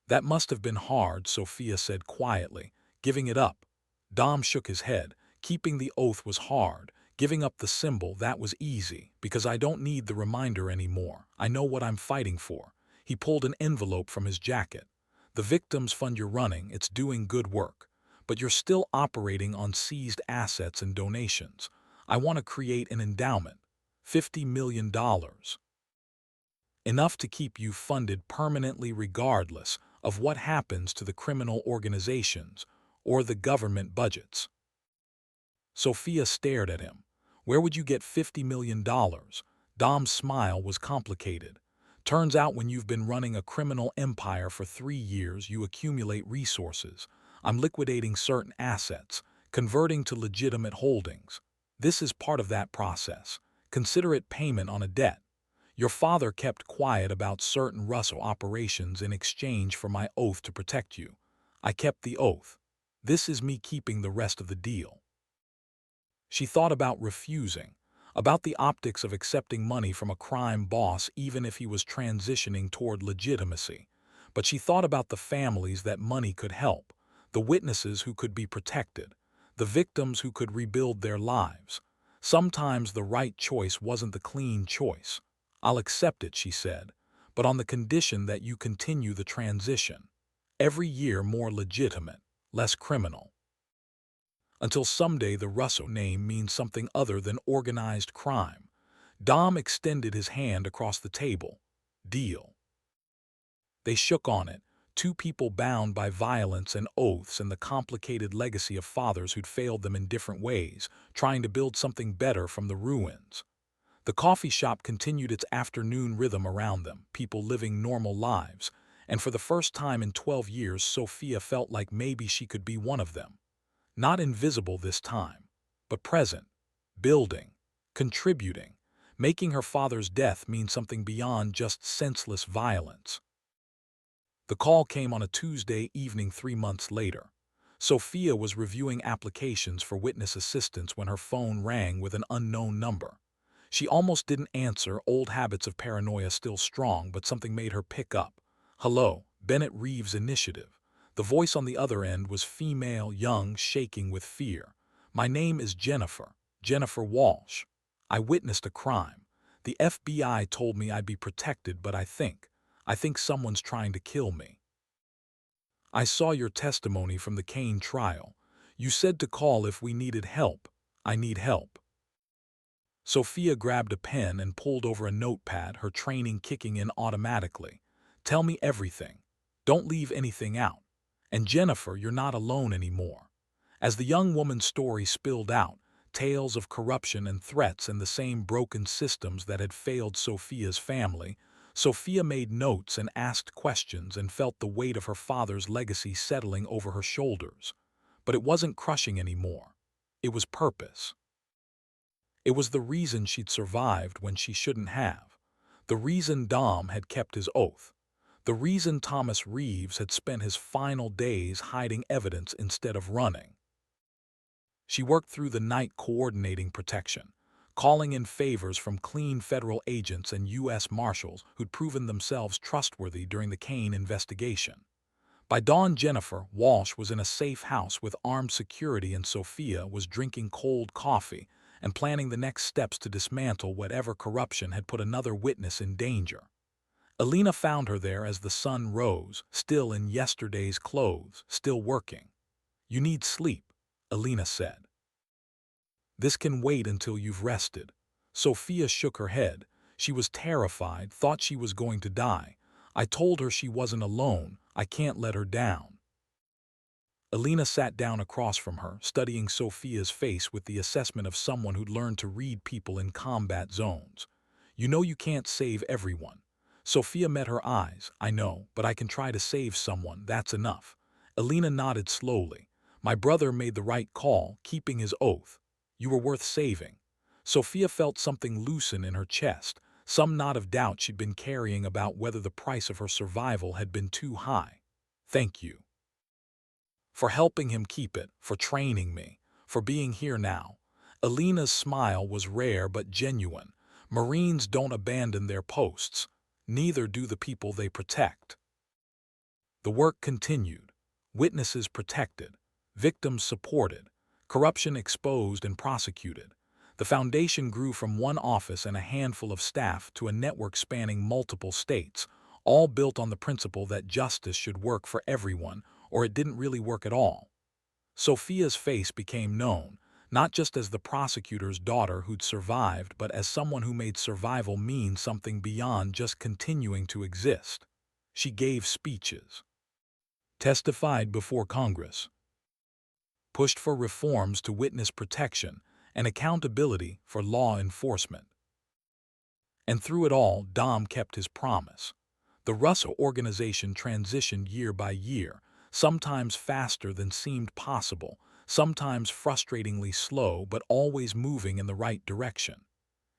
"That must have been hard," Sophia said quietly, "giving it up." Dom shook his head. "Keeping the oath was hard. Giving up the symbol, that was easy, because I don't need the reminder anymore. I know what I'm fighting for." He pulled an envelope from his jacket. "The victims fund you're running, it's doing good work. But you're still operating on seized assets and donations. I want to create an endowment. $50 million. Enough to keep you funded permanently regardless of what happens to the criminal organizations or the government budgets." Sophia stared at him. "Where would you get $50 million? Dom's smile was complicated. "Turns out when you've been running a criminal empire for 3 years, you accumulate resources. I'm liquidating certain assets, converting to legitimate holdings. This is part of that process. Consider it payment on a debt. Your father kept quiet about certain Russo operations in exchange for my oath to protect you. I kept the oath. This is me keeping the rest of the deal." She thought about refusing, about the optics of accepting money from a crime boss even if he was transitioning toward legitimacy. But she thought about the families that money could help, the witnesses who could be protected, the victims who could rebuild their lives. Sometimes the right choice wasn't the clean choice. "I'll accept it," she said, "but on the condition that you continue the transition. Every year more legitimate, less criminal. Until someday the Russo name means something other than organized crime." Dom extended his hand across the table. "Deal." They shook on it, two people bound by violence and oaths and the complicated legacy of fathers who'd failed them in different ways, trying to build something better from the ruins. The coffee shop continued its afternoon rhythm around them, people living normal lives, and for the first time in 12 years Sophia felt like maybe she could be one of them. Not invisible this time, but present, building, contributing, making her father's death mean something beyond just senseless violence. The call came on a Tuesday evening 3 months later. Sophia was reviewing applications for witness assistance when her phone rang with an unknown number. She almost didn't answer, old habits of paranoia still strong, but something made her pick up. "Hello, Bennett Reeves Initiative." The voice on the other end was female, young, shaking with fear. "My name is Jennifer. Jennifer Walsh. I witnessed a crime. The FBI told me I'd be protected, but I think someone's trying to kill me. I saw your testimony from the Kane trial. You said to call if we needed help. I need help." Sophia grabbed a pen and pulled over a notepad, her training kicking in automatically. "Tell me everything. Don't leave anything out. And Jennifer, you're not alone anymore." As the young woman's story spilled out, tales of corruption and threats and the same broken systems that had failed Sophia's family, Sophia made notes and asked questions and felt the weight of her father's legacy settling over her shoulders. But it wasn't crushing anymore. It was purpose. It was the reason she'd survived when she shouldn't have. The reason Dom had kept his oath. The reason Thomas Reeves had spent his final days hiding evidence instead of running. She worked through the night coordinating protection, calling in favors from clean federal agents and U.S. Marshals who'd proven themselves trustworthy during the Kane investigation. By dawn, Jennifer Walsh was in a safe house with armed security, and Sophia was drinking cold coffee and planning the next steps to dismantle whatever corruption had put another witness in danger. Alina found her there as the sun rose, still in yesterday's clothes, still working. "You need sleep," Alina said. "This can wait until you've rested." Sophia shook her head. She was terrified, thought she was going to die. "I told her she wasn't alone. I can't let her down." Alina sat down across from her, studying Sophia's face with the assessment of someone who'd learned to read people in combat zones. "You know you can't save everyone." Sophia met her eyes. "I know, but I can try to save someone. That's enough." Alina nodded slowly. "My brother made the right call, keeping his oath. You were worth saving." Sophia felt something loosen in her chest, some knot of doubt she'd been carrying about whether the price of her survival had been too high. "Thank you for helping him keep it, for training me, for being here now." Alina's smile was rare but genuine. Marines don't abandon their posts. Neither do the people they protect. The work continued. Witnesses protected. Victims supported. Corruption exposed and prosecuted. The foundation grew from one office and a handful of staff to a network spanning multiple states, all built on the principle that justice should work for everyone, or it didn't really work at all. Sophia's face became known, not just as the prosecutor's daughter who'd survived, but as someone who made survival mean something beyond just continuing to exist. She gave speeches, testified before Congress, pushed for reforms to witness protection and accountability for law enforcement. And through it all, Dom kept his promise. The Russo organization transitioned year by year, sometimes faster than seemed possible, sometimes frustratingly slow, but always moving in the right direction.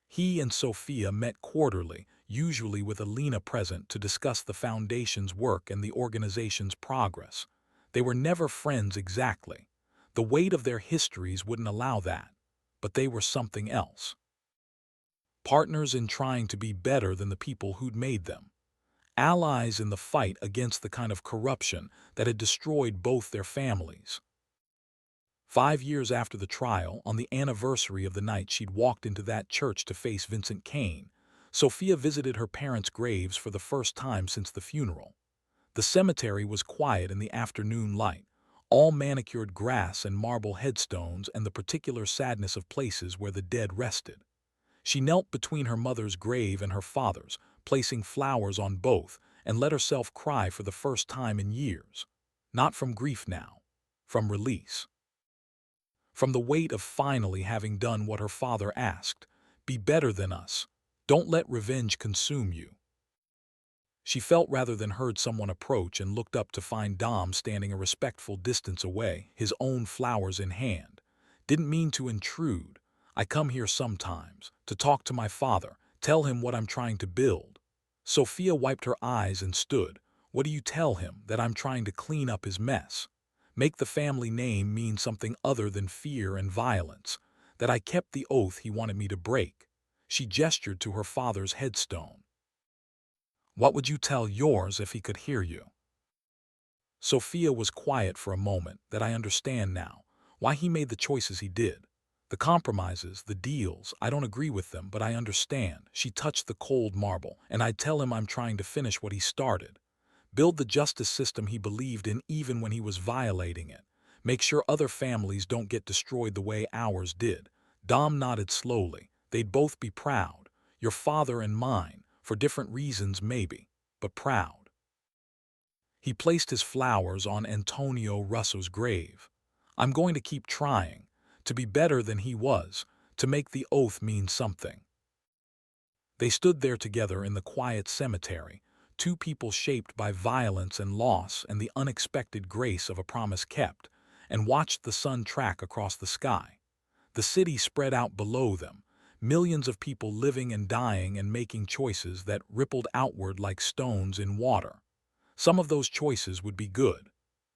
He and Sophia met quarterly, usually with Alina present, to discuss the foundation's work and the organization's progress. They were never friends exactly. The weight of their histories wouldn't allow that, but they were something else. Partners in trying to be better than the people who'd made them. Allies in the fight against the kind of corruption that had destroyed both their families. 5 years after the trial, on the anniversary of the night she'd walked into that church to face Vincent Kane, Sophia visited her parents' graves for the first time since the funeral. The cemetery was quiet in the afternoon light, all manicured grass and marble headstones and the particular sadness of places where the dead rested. She knelt between her mother's grave and her father's, placing flowers on both, and let herself cry for the first time in years. Not from grief now, from release. From the weight of finally having done what her father asked. Be better than us. Don't let revenge consume you. She felt rather than heard someone approach and looked up to find Dom standing a respectful distance away, his own flowers in hand. Didn't mean to intrude. I come here sometimes, to talk to my father, tell him what I'm trying to build. Sophia wiped her eyes and stood. What do you tell him? That I'm trying to clean up his mess? Make the family name mean something other than fear and violence? That I kept the oath he wanted me to break? She gestured to her father's headstone. What would you tell yours if he could hear you? Sophia was quiet for a moment. That I understand now. Why he made the choices he did. The compromises, the deals, I don't agree with them, but I understand. She touched the cold marble, and I'd tell him I'm trying to finish what he started. Build the justice system he believed in even when he was violating it. Make sure other families don't get destroyed the way ours did. Dom nodded slowly. They'd both be proud. Your father and mine, for different reasons maybe, but proud. He placed his flowers on Antonio Russo's grave. I'm going to keep trying, to be better than he was, to make the oath mean something. They stood there together in the quiet cemetery, two people shaped by violence and loss and the unexpected grace of a promise kept, and watched the sun track across the sky. The city spread out below them, millions of people living and dying and making choices that rippled outward like stones in water. Some of those choices would be good,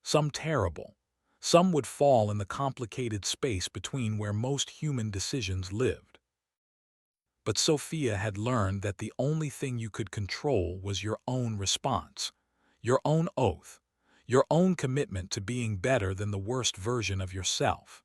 some terrible. Some would fall in the complicated space between where most human decisions lived. But Sophia had learned that the only thing you could control was your own response, your own oath, your own commitment to being better than the worst version of yourself.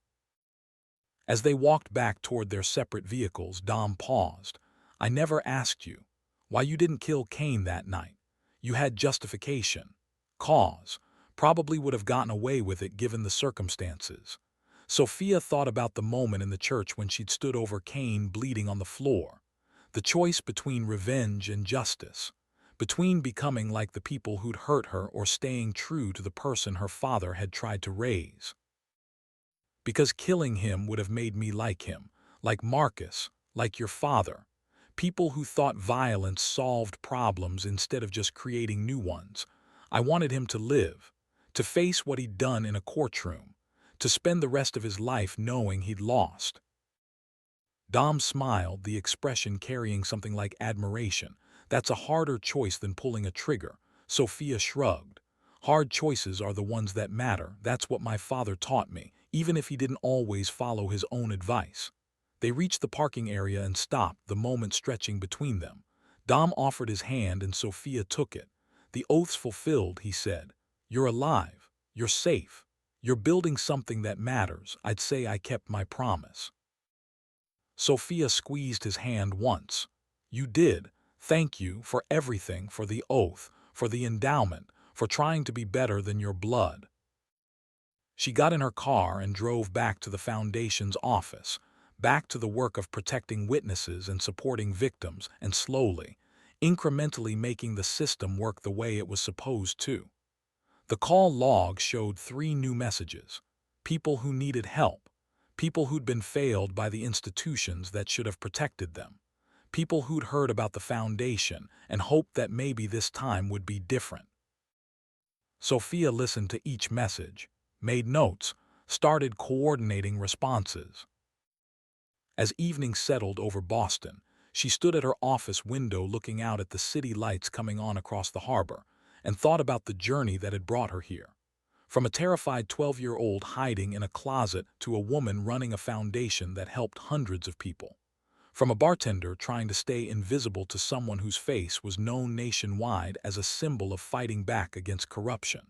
As they walked back toward their separate vehicles, Dom paused. I never asked you why you didn't kill Cain that night. You had justification, cause, probably would have gotten away with it given the circumstances. Sophia thought about the moment in the church when she'd stood over Cain bleeding on the floor. The choice between revenge and justice. Between becoming like the people who'd hurt her or staying true to the person her father had tried to raise. Because killing him would have made me like him, like Marcus, like your father. People who thought violence solved problems instead of just creating new ones. I wanted him to live, to face what he'd done in a courtroom, to spend the rest of his life knowing he'd lost. Dom smiled, the expression carrying something like admiration. That's a harder choice than pulling a trigger. Sophia shrugged. Hard choices are the ones that matter. That's what my father taught me, even if he didn't always follow his own advice. They reached the parking area and stopped, the moment stretching between them. Dom offered his hand and Sophia took it. The oath's fulfilled, he said. You're alive. You're safe. You're building something that matters. I'd say I kept my promise. Sophia squeezed his hand once. You did. Thank you for everything, for the oath, for the endowment, for trying to be better than your blood. She got in her car and drove back to the Foundation's office, back to the work of protecting witnesses and supporting victims, and slowly, incrementally making the system work the way it was supposed to. The call log showed 3 new messages. People who needed help. People who'd been failed by the institutions that should have protected them. People who'd heard about the Foundation and hoped that maybe this time would be different. Sophia listened to each message, made notes, started coordinating responses. As evening settled over Boston, she stood at her office window looking out at the city lights coming on across the harbor, and thought about the journey that had brought her here. From a terrified 12-year-old hiding in a closet to a woman running a foundation that helped hundreds of people. From a bartender trying to stay invisible to someone whose face was known nationwide as a symbol of fighting back against corruption.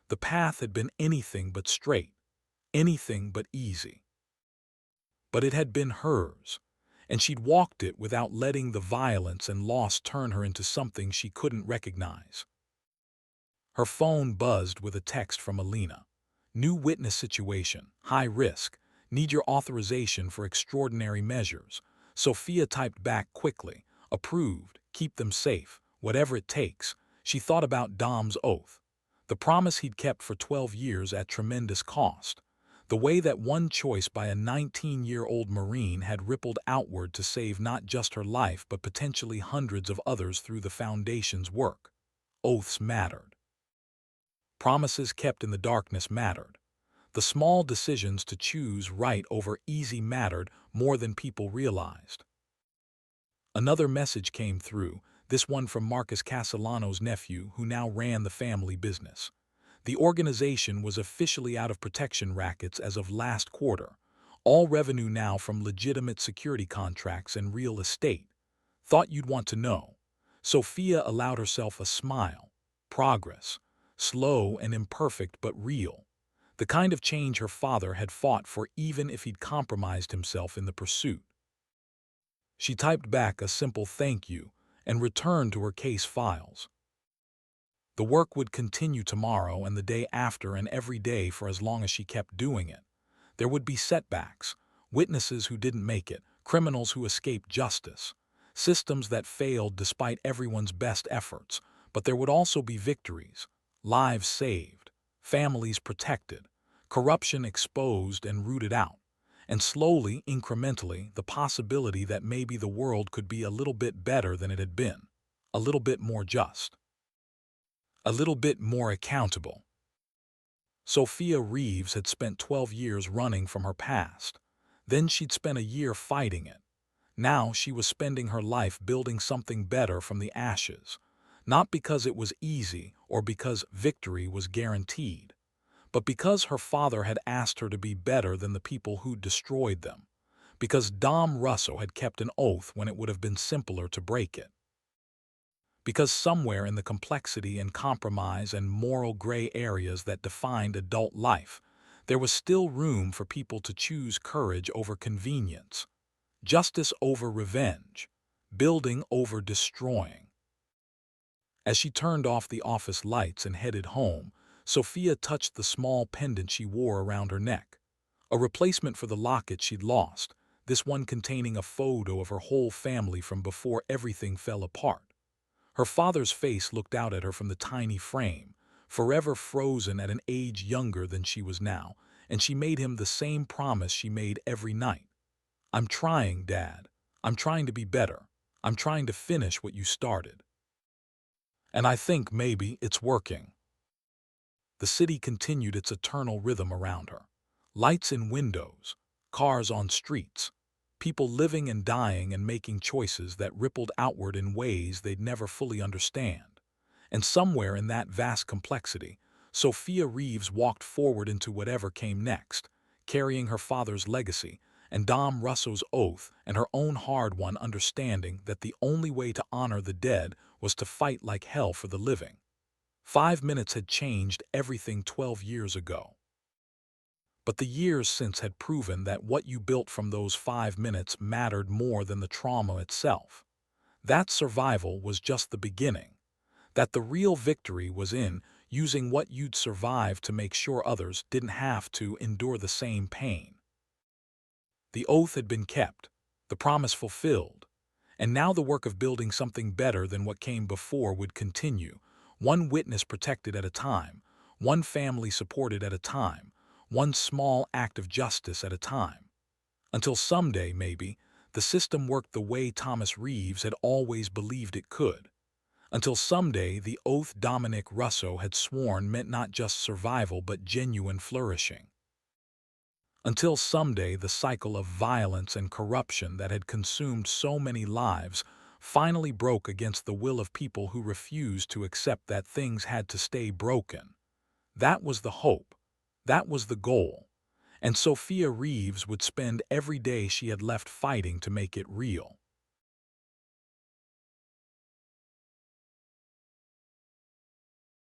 The path had been anything but straight, anything but easy. But it had been hers, and she'd walked it without letting the violence and loss turn her into something she couldn't recognize. Her phone buzzed with a text from Alina. New witness situation, high risk, need your authorization for extraordinary measures. Sophia typed back quickly, approved, keep them safe, whatever it takes. She thought about Dom's oath, the promise he'd kept for 12 years at tremendous cost, the way that one choice by a 19-year-old Marine had rippled outward to save not just her life but potentially hundreds of others through the Foundation's work. Oaths mattered. Promises kept in the darkness mattered. The small decisions to choose right over easy mattered more than people realized. Another message came through, this one from Marcus Castellano's nephew, who now ran the family business. The organization was officially out of protection rackets as of last quarter, all revenue now from legitimate security contracts and real estate. Thought you'd want to know. Sophia allowed herself a smile. Progress. slow and imperfect but real, the kind of change her father had fought for even if he'd compromised himself in the pursuit. She typed back a simple thank you and returned to her case files. The work would continue tomorrow and the day after and every day for as long as she kept doing it. There would be setbacks, witnesses who didn't make it, criminals who escaped justice, systems that failed despite everyone's best efforts, but there would also be victories, lives saved, families protected, corruption exposed and rooted out, and slowly, incrementally, the possibility that maybe the world could be a little bit better than it had been, a little bit more just, a little bit more accountable. Sophia Reeves had spent 12 years running from her past. Then she'd spent a year fighting it. Now she was spending her life building something better from the ashes, not because it was easy or because victory was guaranteed, but because her father had asked her to be better than the people who destroyed them, because Dom Russo had kept an oath when it would have been simpler to break it. Because somewhere in the complexity and compromise and moral gray areas that defined adult life, there was still room for people to choose courage over convenience, justice over revenge, building over destroying. As she turned off the office lights and headed home, Sophia touched the small pendant she wore around her neck, a replacement for the locket she'd lost, this one containing a photo of her whole family from before everything fell apart. Her father's face looked out at her from the tiny frame, forever frozen at an age younger than she was now, and she made him the same promise she made every night. "I'm trying, Dad. I'm trying to be better. I'm trying to finish what you started. And I think maybe it's working." The city continued its eternal rhythm around her. Lights in windows, cars on streets, people living and dying and making choices that rippled outward in ways they'd never fully understand. And somewhere in that vast complexity, Sophia Reeves walked forward into whatever came next, carrying her father's legacy and Dom Russo's oath and her own hard-won understanding that the only way to honor the dead was to fight like hell for the living. 5 minutes had changed everything 12 years ago. But the years since had proven that what you built from those 5 minutes mattered more than the trauma itself. That survival was just the beginning. That the real victory was in using what you'd survived to make sure others didn't have to endure the same pain. The oath had been kept, the promise fulfilled, and now the work of building something better than what came before would continue, one witness protected at a time, one family supported at a time, one small act of justice at a time. Until someday, maybe, the system worked the way Thomas Reeves had always believed it could. Until someday the oath Dominic Russo had sworn meant not just survival but genuine flourishing. Until someday the cycle of violence and corruption that had consumed so many lives finally broke against the will of people who refused to accept that things had to stay broken. That was the hope. That was the goal. And Sophia Reeves would spend every day she had left fighting to make it real.